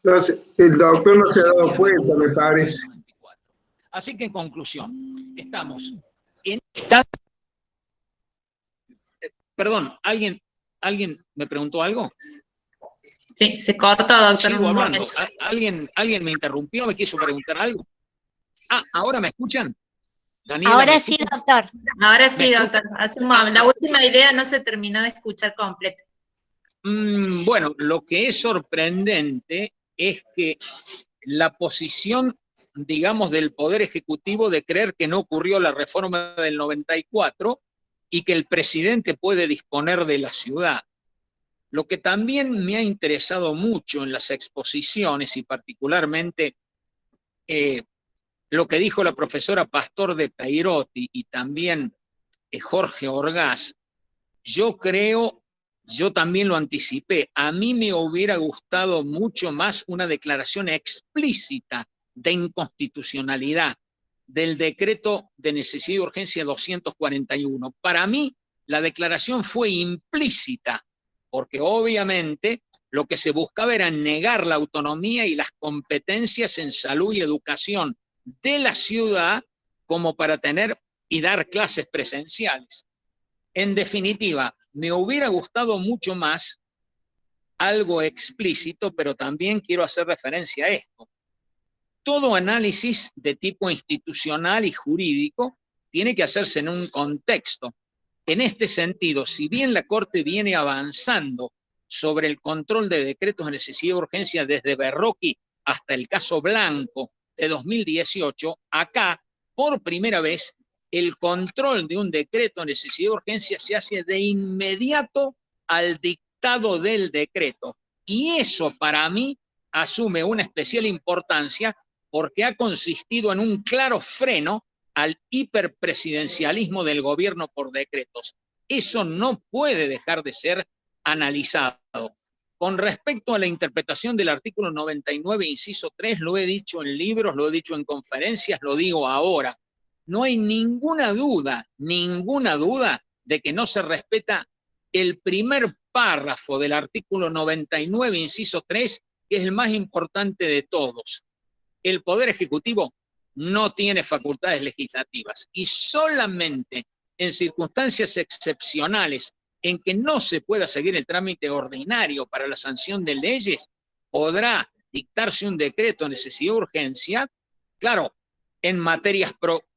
Entonces, el doctor no se ha dado cuenta, me parece. Así que en conclusión, estamos en Perdón, ¿alguien me preguntó algo? Sí, se cortó, doctor. Sigo hablando. ¿Alguien me interrumpió? ¿Me quiso preguntar algo? Ah, ¿ahora me escuchan? Daniela, Ahora sí, doctor. Ahora sí, doctor. La última idea no se terminó de escuchar completa. Bueno, lo que es sorprendente es que la posición, digamos, del Poder Ejecutivo de creer que no ocurrió la reforma del 94 y que el presidente puede disponer de la ciudad. Lo que también me ha interesado mucho en las exposiciones y particularmente lo que dijo la profesora Pastor de Peirotti y también Jorge Orgaz, yo también lo anticipé, a mí me hubiera gustado mucho más una declaración explícita de inconstitucionalidad del decreto de necesidad y urgencia 241. Para mí, la declaración fue implícita, porque obviamente lo que se buscaba era negar la autonomía y las competencias en salud y educación de la ciudad como para tener y dar clases presenciales. En definitiva, me hubiera gustado mucho más algo explícito, pero también quiero hacer referencia a esto. Todo análisis de tipo institucional y jurídico tiene que hacerse en un contexto. En este sentido, si bien la Corte viene avanzando sobre el control de decretos de necesidad y urgencia desde Berroqui hasta el caso Blanco de 2018, acá, por primera vez, el control de un decreto de necesidad y urgencia se hace de inmediato al dictado del decreto. Y eso para mí asume una especial importancia porque ha consistido en un claro freno al hiperpresidencialismo del gobierno por decretos. Eso no puede dejar de ser analizado. Con respecto a la interpretación del artículo 99, inciso 3, lo he dicho en libros, lo he dicho en conferencias, lo digo ahora. No hay ninguna duda de que no se respeta el primer párrafo del artículo 99, inciso 3, que es el más importante de todos. El Poder Ejecutivo no tiene facultades legislativas y solamente en circunstancias excepcionales en que no se pueda seguir el trámite ordinario para la sanción de leyes, podrá dictarse un decreto de necesidad de urgencia, claro,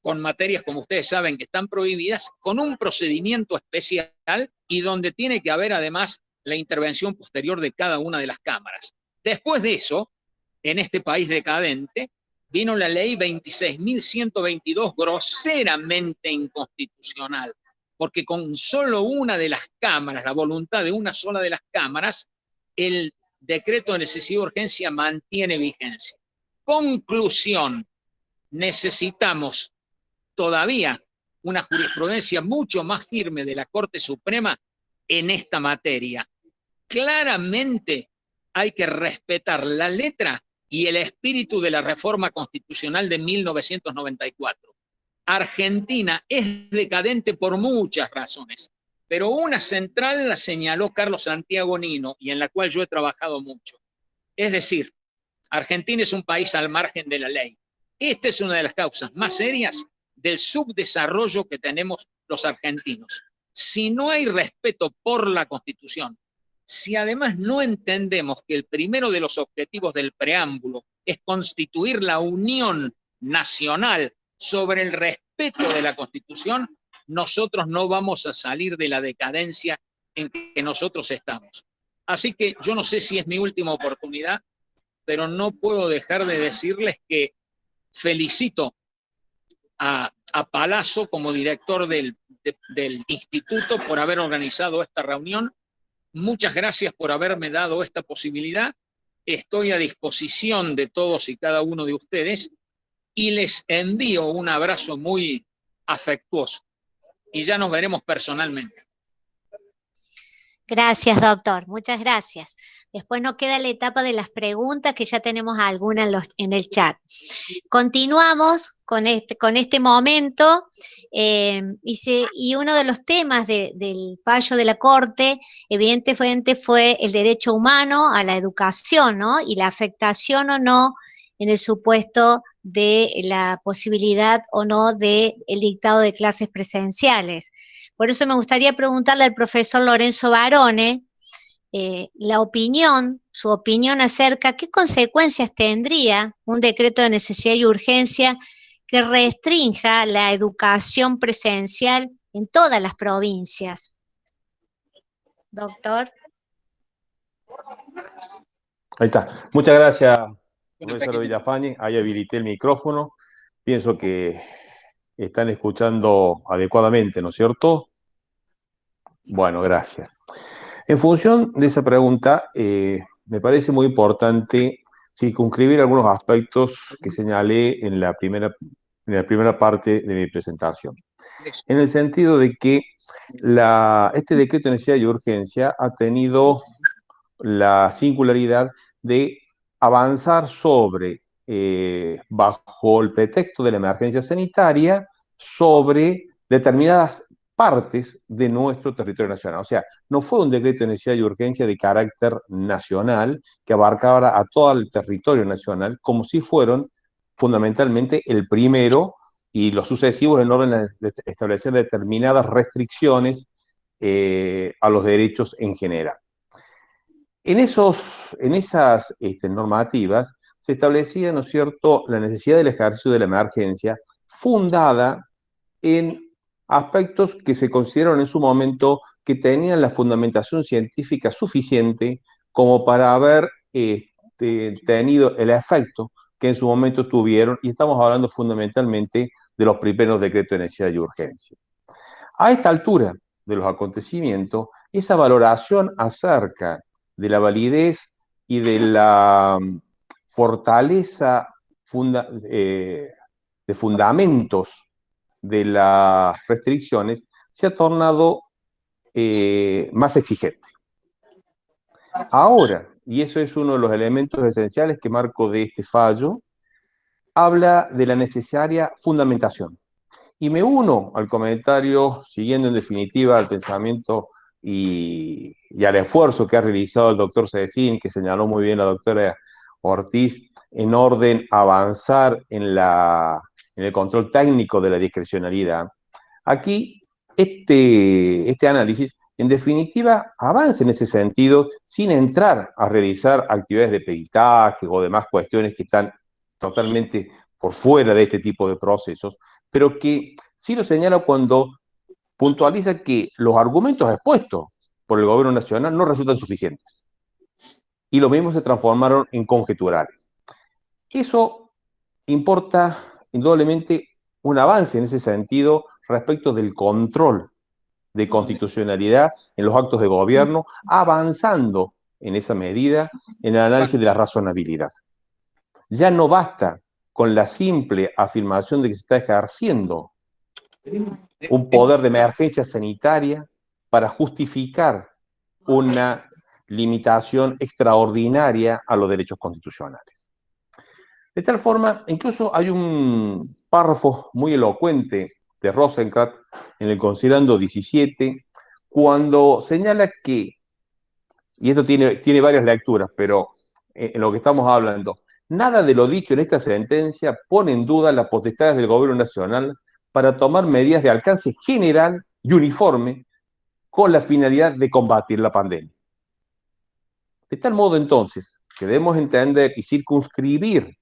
con materias, como ustedes saben, que están prohibidas, con un procedimiento especial y donde tiene que haber además la intervención posterior de cada una de las cámaras. Después de eso, en este país decadente, vino la ley 26.122, groseramente inconstitucional, porque con solo una de las cámaras, la voluntad de una sola de las cámaras, el decreto de necesidad de urgencia mantiene vigencia. Conclusión, necesitamos todavía una jurisprudencia mucho más firme de la Corte Suprema en esta materia. Claramente hay que respetar la letra y el espíritu de la reforma constitucional de 1994. Argentina es decadente por muchas razones, pero una central la señaló Carlos Santiago Nino y en la cual yo he trabajado mucho. Es decir, Argentina es un país al margen de la ley. Esta es una de las causas más serias del subdesarrollo que tenemos los argentinos. Si no hay respeto por la Constitución, si además no entendemos que el primero de los objetivos del preámbulo es constituir la unión nacional sobre el respeto de la Constitución, nosotros no vamos a salir de la decadencia en que nosotros estamos. Así que yo no sé si es mi última oportunidad, pero no puedo dejar de decirles que felicito a Palazzo como director del instituto por haber organizado esta reunión. Muchas gracias por haberme dado esta posibilidad. Estoy a disposición de todos y cada uno de ustedes y les envío un abrazo muy afectuoso. Y ya nos veremos personalmente. Gracias, doctor. Muchas gracias. Después nos queda la etapa de las preguntas, que ya tenemos algunas en el chat. Continuamos con este momento, y uno de los temas del fallo de la Corte, evidentemente, fue el derecho humano a la educación, ¿no? Y la afectación o no en el supuesto de la posibilidad o no del dictado de clases presenciales. Por eso me gustaría preguntarle al profesor Lorenzo Barone su opinión acerca qué consecuencias tendría un decreto de necesidad y urgencia que restrinja la educación presencial en todas las provincias. Doctor. Ahí está. Muchas gracias, profesor Villafañe. Ahí habilité el micrófono. Pienso que están escuchando adecuadamente, ¿no es cierto? Bueno, gracias. En función de esa pregunta, me parece muy importante circunscribir algunos aspectos que señalé en la primera parte de mi presentación. En el sentido de que este decreto de necesidad y urgencia ha tenido la singularidad de avanzar bajo el pretexto de la emergencia sanitaria, sobre determinadas partes de nuestro territorio nacional. O sea, no fue un decreto de necesidad y urgencia de carácter nacional que abarcara a todo el territorio nacional, como si fueron fundamentalmente el primero y los sucesivos en orden de establecer determinadas restricciones a los derechos en general. En esas normativas se establecía, ¿no es cierto?, la necesidad del ejercicio de la emergencia fundada en aspectos que se consideraron en su momento que tenían la fundamentación científica suficiente como para haber tenido el efecto que en su momento tuvieron, y estamos hablando fundamentalmente de los primeros decretos de necesidad y urgencia. A esta altura de los acontecimientos, esa valoración acerca de la validez y de la fortaleza de fundamentos de las restricciones se ha tornado más exigente. Ahora, y eso es uno de los elementos esenciales que marco de este fallo, habla de la necesaria fundamentación. Y me uno al comentario, siguiendo en definitiva al pensamiento y al esfuerzo que ha realizado el doctor Cecín, que señaló muy bien la doctora Ortiz, en orden a avanzar en el control técnico de la discrecionalidad. Aquí, este análisis, en definitiva, avanza en ese sentido sin entrar a realizar actividades de peritaje o demás cuestiones que están totalmente por fuera de este tipo de procesos, pero que sí lo señala cuando puntualiza que los argumentos expuestos por el gobierno nacional no resultan suficientes. Y los mismos se transformaron en conjeturales. Eso importa indudablemente un avance en ese sentido respecto del control de constitucionalidad en los actos de gobierno, avanzando en esa medida en el análisis de la razonabilidad. Ya no basta con la simple afirmación de que se está ejerciendo un poder de emergencia sanitaria para justificar una limitación extraordinaria a los derechos constitucionales. De tal forma, incluso hay un párrafo muy elocuente de Rosenkrantz en el considerando 17, cuando señala que, y esto tiene varias lecturas, pero en lo que estamos hablando, nada de lo dicho en esta sentencia pone en duda las potestades del gobierno nacional para tomar medidas de alcance general y uniforme con la finalidad de combatir la pandemia. De tal modo, entonces, que debemos entender y circunscribir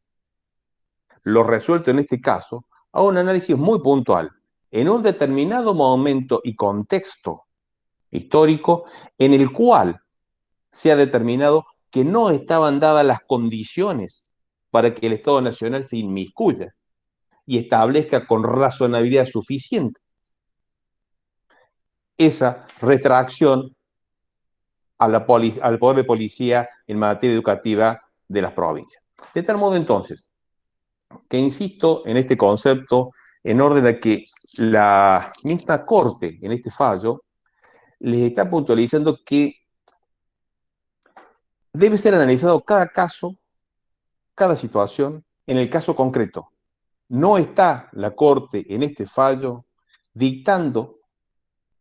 lo resuelto en este caso a un análisis muy puntual, en un determinado momento y contexto histórico en el cual se ha determinado que no estaban dadas las condiciones para que el Estado Nacional se inmiscuya y establezca con razonabilidad suficiente esa retracción al poder de policía en materia educativa de las provincias. De tal modo entonces, que insisto en este concepto en orden a que la misma Corte en este fallo les está puntualizando que debe ser analizado cada caso, cada situación, en el caso concreto. No está la Corte en este fallo dictando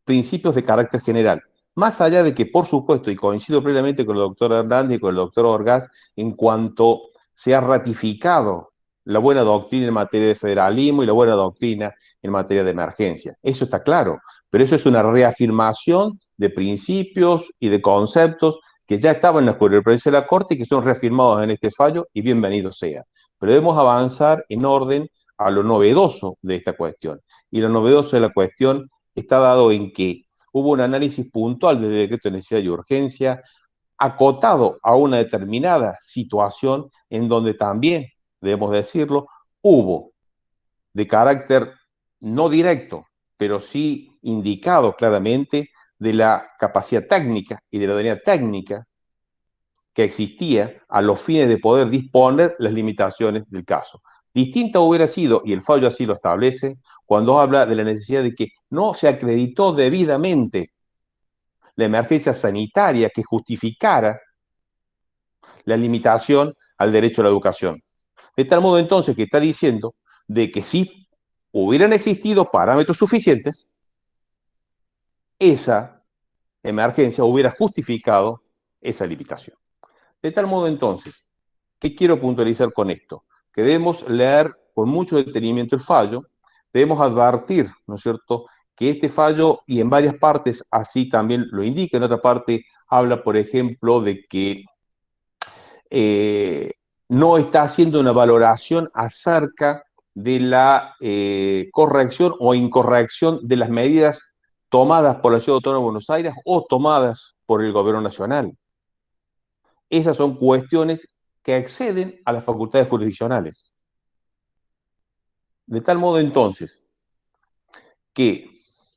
principios de carácter general. Más allá de que, por supuesto, y coincido plenamente con el doctor Hernández y con el doctor Orgaz, en cuanto se ha ratificado la buena doctrina en materia de federalismo y la buena doctrina en materia de emergencia. Eso está claro, pero eso es una reafirmación de principios y de conceptos que ya estaban en la jurisprudencia de la Corte y que son reafirmados en este fallo, y bienvenido sea. Pero debemos avanzar en orden a lo novedoso de esta cuestión. Y lo novedoso de la cuestión está dado en que hubo un análisis puntual del decreto de necesidad y urgencia, acotado a una determinada situación en donde también, debemos decirlo, hubo de carácter no directo, pero sí indicado claramente de la capacidad técnica y de la idoneidad técnica que existía a los fines de poder disponer las limitaciones del caso. Distinta hubiera sido, y el fallo así lo establece, cuando habla de la necesidad de que no se acreditó debidamente la emergencia sanitaria que justificara la limitación al derecho a la educación. De tal modo entonces que está diciendo de que si hubieran existido parámetros suficientes, esa emergencia hubiera justificado esa limitación. De tal modo entonces, ¿qué quiero puntualizar con esto? Que debemos leer con mucho detenimiento el fallo, debemos advertir, ¿no es cierto?, que este fallo, y en varias partes así también lo indica, en otra parte habla, por ejemplo, de que no está haciendo una valoración acerca de la corrección o incorrección de las medidas tomadas por la Ciudad Autónoma de Buenos Aires o tomadas por el Gobierno Nacional. Esas son cuestiones que exceden a las facultades jurisdiccionales. De tal modo entonces que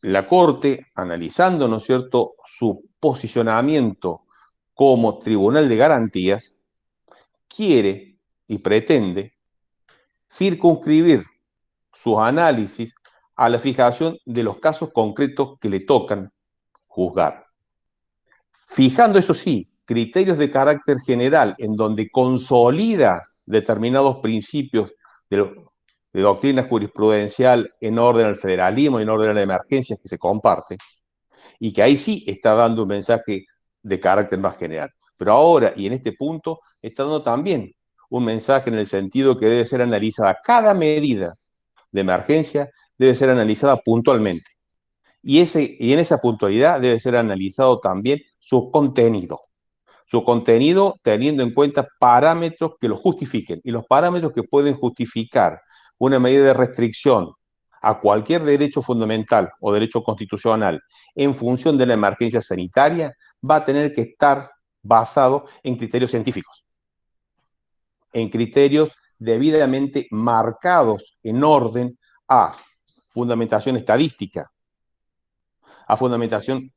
la Corte, analizando, ¿no es cierto?, su posicionamiento como tribunal de garantías, quiere y pretende circunscribir sus análisis a la fijación de los casos concretos que le tocan juzgar. Fijando, eso sí, criterios de carácter general en donde consolida determinados principios de doctrina jurisprudencial en orden al federalismo y en orden a las emergencias que se comparte, y que ahí sí está dando un mensaje de carácter más general. Pero ahora, y en este punto, está dando también un mensaje en el sentido que debe ser analizada cada medida de emergencia, debe ser analizada puntualmente. Y en esa puntualidad debe ser analizado también su contenido teniendo en cuenta parámetros que lo justifiquen, y los parámetros que pueden justificar una medida de restricción a cualquier derecho fundamental o derecho constitucional en función de la emergencia sanitaria va a tener que estar basado en criterios científicos, en criterios debidamente marcados en orden a fundamentación estadística, a fundamentación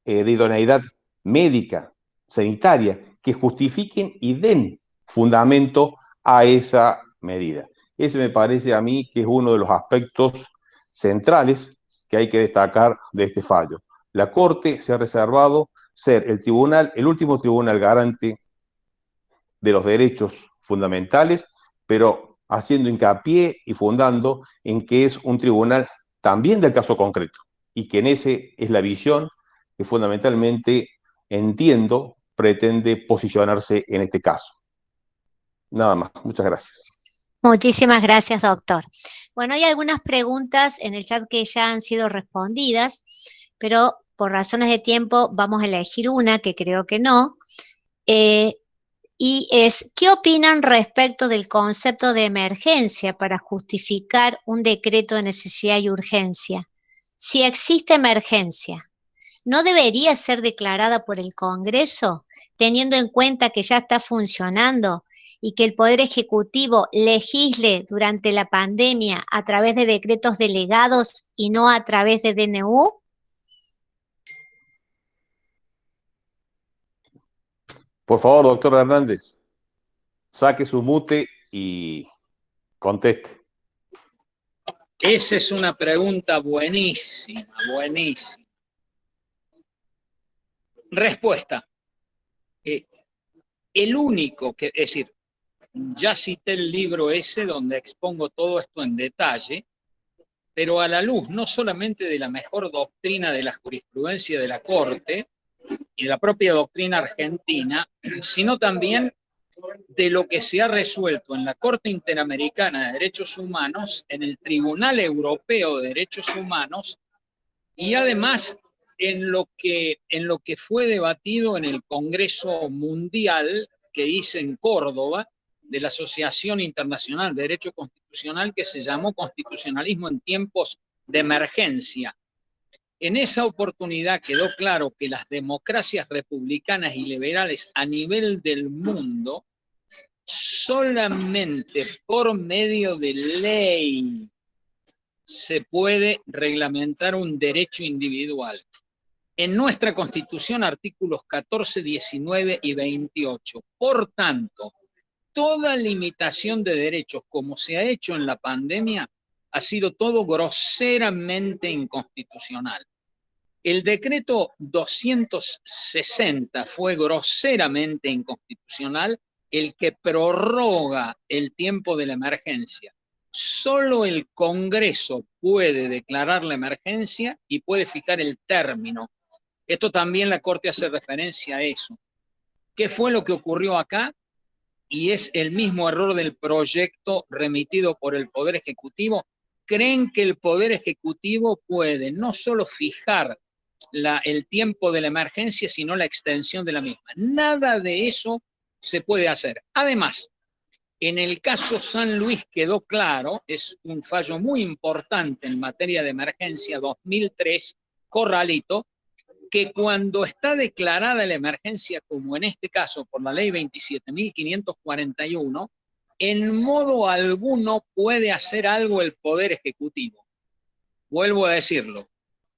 de idoneidad médica, sanitaria, que justifiquen y den fundamento a esa medida. Ese me parece a mí que es uno de los aspectos centrales que hay que destacar de este fallo. La Corte se ha reservado ser el último tribunal garante de los derechos fundamentales, pero haciendo hincapié y fundando en que es un tribunal también del caso concreto, y que en ese es la visión que fundamentalmente, entiendo, pretende posicionarse en este caso. Nada más, muchas gracias. Muchísimas gracias, doctor. Bueno, hay algunas preguntas en el chat que ya han sido respondidas, pero por razones de tiempo vamos a elegir una que creo que no. Y es, ¿qué opinan respecto del concepto de emergencia para justificar un decreto de necesidad y urgencia? Si existe emergencia, ¿no debería ser declarada por el Congreso, teniendo en cuenta que ya está funcionando y que el Poder Ejecutivo legisle durante la pandemia a través de decretos delegados y no a través de DNU? Por favor, doctor Hernández, saque su mute y conteste. Esa es una pregunta buenísima, buenísima. Respuesta. El único que, es decir, ya cité el libro ese donde expongo todo esto en detalle, pero a la luz no solamente de la mejor doctrina de la jurisprudencia de la Corte y de la propia doctrina argentina, sino también de lo que se ha resuelto en la Corte Interamericana de Derechos Humanos, en el Tribunal Europeo de Derechos Humanos y además en lo que fue debatido en el Congreso Mundial que hice en Córdoba de la Asociación Internacional de Derecho Constitucional, que se llamó Constitucionalismo en tiempos de emergencia. En esa oportunidad quedó claro que las democracias republicanas y liberales a nivel del mundo solamente por medio de ley se puede reglamentar un derecho individual. En nuestra Constitución, artículos 14, 19 y 28. Por tanto, toda limitación de derechos, como se ha hecho en la pandemia, ha sido todo groseramente inconstitucional. El decreto 260 fue groseramente inconstitucional, el que prorroga el tiempo de la emergencia. Solo el Congreso puede declarar la emergencia y puede fijar el término. Esto también la Corte hace referencia a eso. ¿Qué fue lo que ocurrió acá? Y es el mismo error del proyecto remitido por el Poder Ejecutivo. Creen que el Poder Ejecutivo puede no solo fijar el tiempo de la emergencia, sino la extensión de la misma. Nada de eso se puede hacer. Además, en el caso San Luis quedó claro, es un fallo muy importante en materia de emergencia 2003, Corralito, que cuando está declarada la emergencia, como en este caso por la ley 27.541, en modo alguno puede hacer algo el Poder Ejecutivo. Vuelvo a decirlo,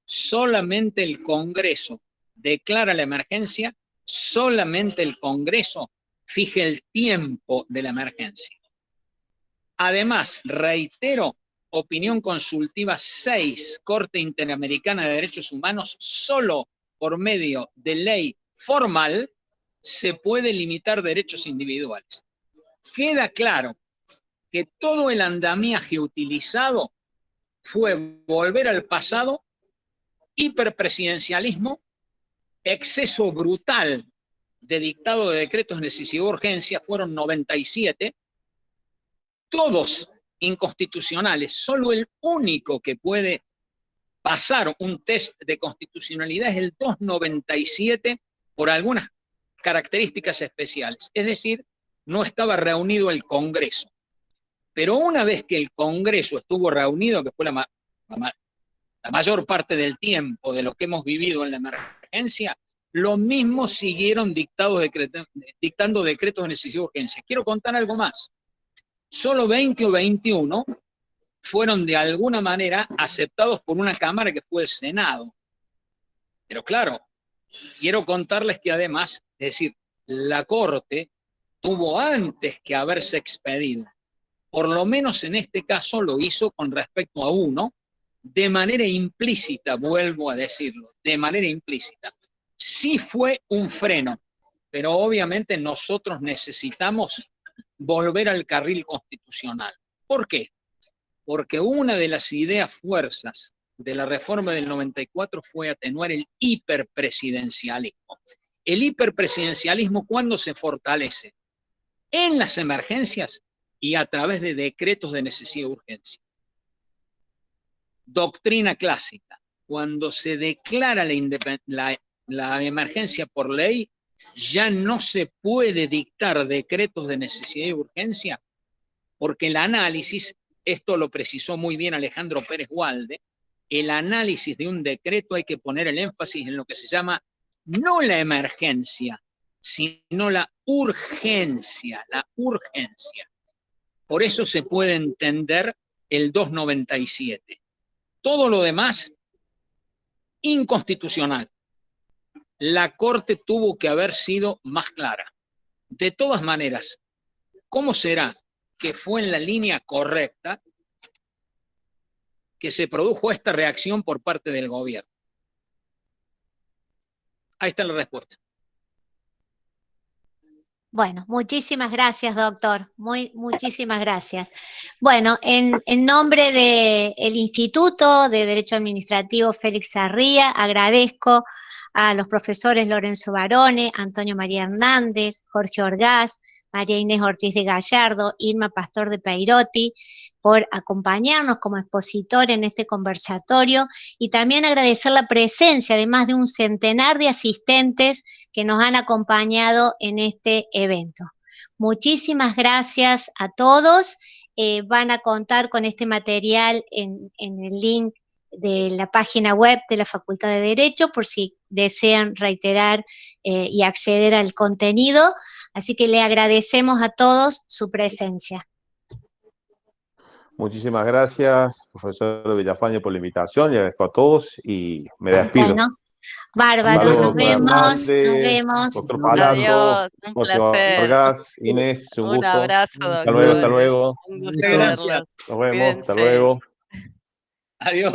solamente el Congreso declara la emergencia, solamente el Congreso fija el tiempo de la emergencia. Además, reitero, opinión consultiva 6, Corte Interamericana de Derechos Humanos, solo por medio de ley formal se puede limitar derechos individuales. Queda claro que todo el andamiaje utilizado fue volver al pasado, hiperpresidencialismo, exceso brutal de dictado de decretos de necesidad de urgencia, fueron 97, todos inconstitucionales. Solo el único que puede pasar un test de constitucionalidad es el 297 por algunas características especiales. Es decir, no estaba reunido el Congreso. Pero una vez que el Congreso estuvo reunido, que fue la mayor parte del tiempo de lo que hemos vivido en la emergencia, lo mismo siguieron dictando decretos de necesidad de urgencia. Quiero contar algo más. Solo 20 o 21 fueron de alguna manera aceptados por una Cámara que fue el Senado. Pero claro, quiero contarles que además, es decir, la Corte tuvo antes que haberse expedido. Por lo menos en este caso lo hizo con respecto a uno, de manera implícita, vuelvo a decirlo, de manera implícita. Sí fue un freno, pero obviamente nosotros necesitamos volver al carril constitucional. ¿Por qué? Porque una de las ideas fuerzas de la reforma del 94 fue atenuar el hiperpresidencialismo. El hiperpresidencialismo, ¿cuándo se fortalece? En las emergencias y a través de decretos de necesidad de urgencia. Doctrina clásica. Cuando se declara la emergencia por ley, ya no se puede dictar decretos de necesidad y urgencia, porque el análisis, esto lo precisó muy bien Alejandro Pérez Walde, el análisis de un decreto hay que poner el énfasis en lo que se llama no la emergencia, sino la urgencia, la urgencia. Por eso se puede entender el 297. Todo lo demás, inconstitucional. La Corte tuvo que haber sido más clara. De todas maneras, ¿cómo será que fue en la línea correcta que se produjo esta reacción por parte del gobierno? Ahí está la respuesta. Bueno, muchísimas gracias, doctor. Muchísimas gracias. Bueno, en nombre del Instituto de Derecho Administrativo Félix Sarría, agradezco a los profesores Lorenzo Barone, Antonio María Hernández, Jorge Orgaz, María Inés Ortiz de Gallardo, Irma Pastor de Peirotti, por acompañarnos como expositor en este conversatorio, y también agradecer la presencia de más de un centenar de asistentes que nos han acompañado en este evento. Muchísimas gracias a todos. Van a contar con este material en el link de la página web de la Facultad de Derecho, por si desean reiterar y acceder al contenido. Así que le agradecemos a todos su presencia. Muchísimas gracias, profesor Villafañe, por la invitación, y agradezco a todos y me despido. Bueno, bárbaro, nos vemos, doctor Palazzo, Adiós, un Jorge placer. Orgaz, Inés, un gusto. abrazo, doctor. Hasta luego. Un gusto verlos. Nos vemos, hasta Cuídense. luego. Adiós.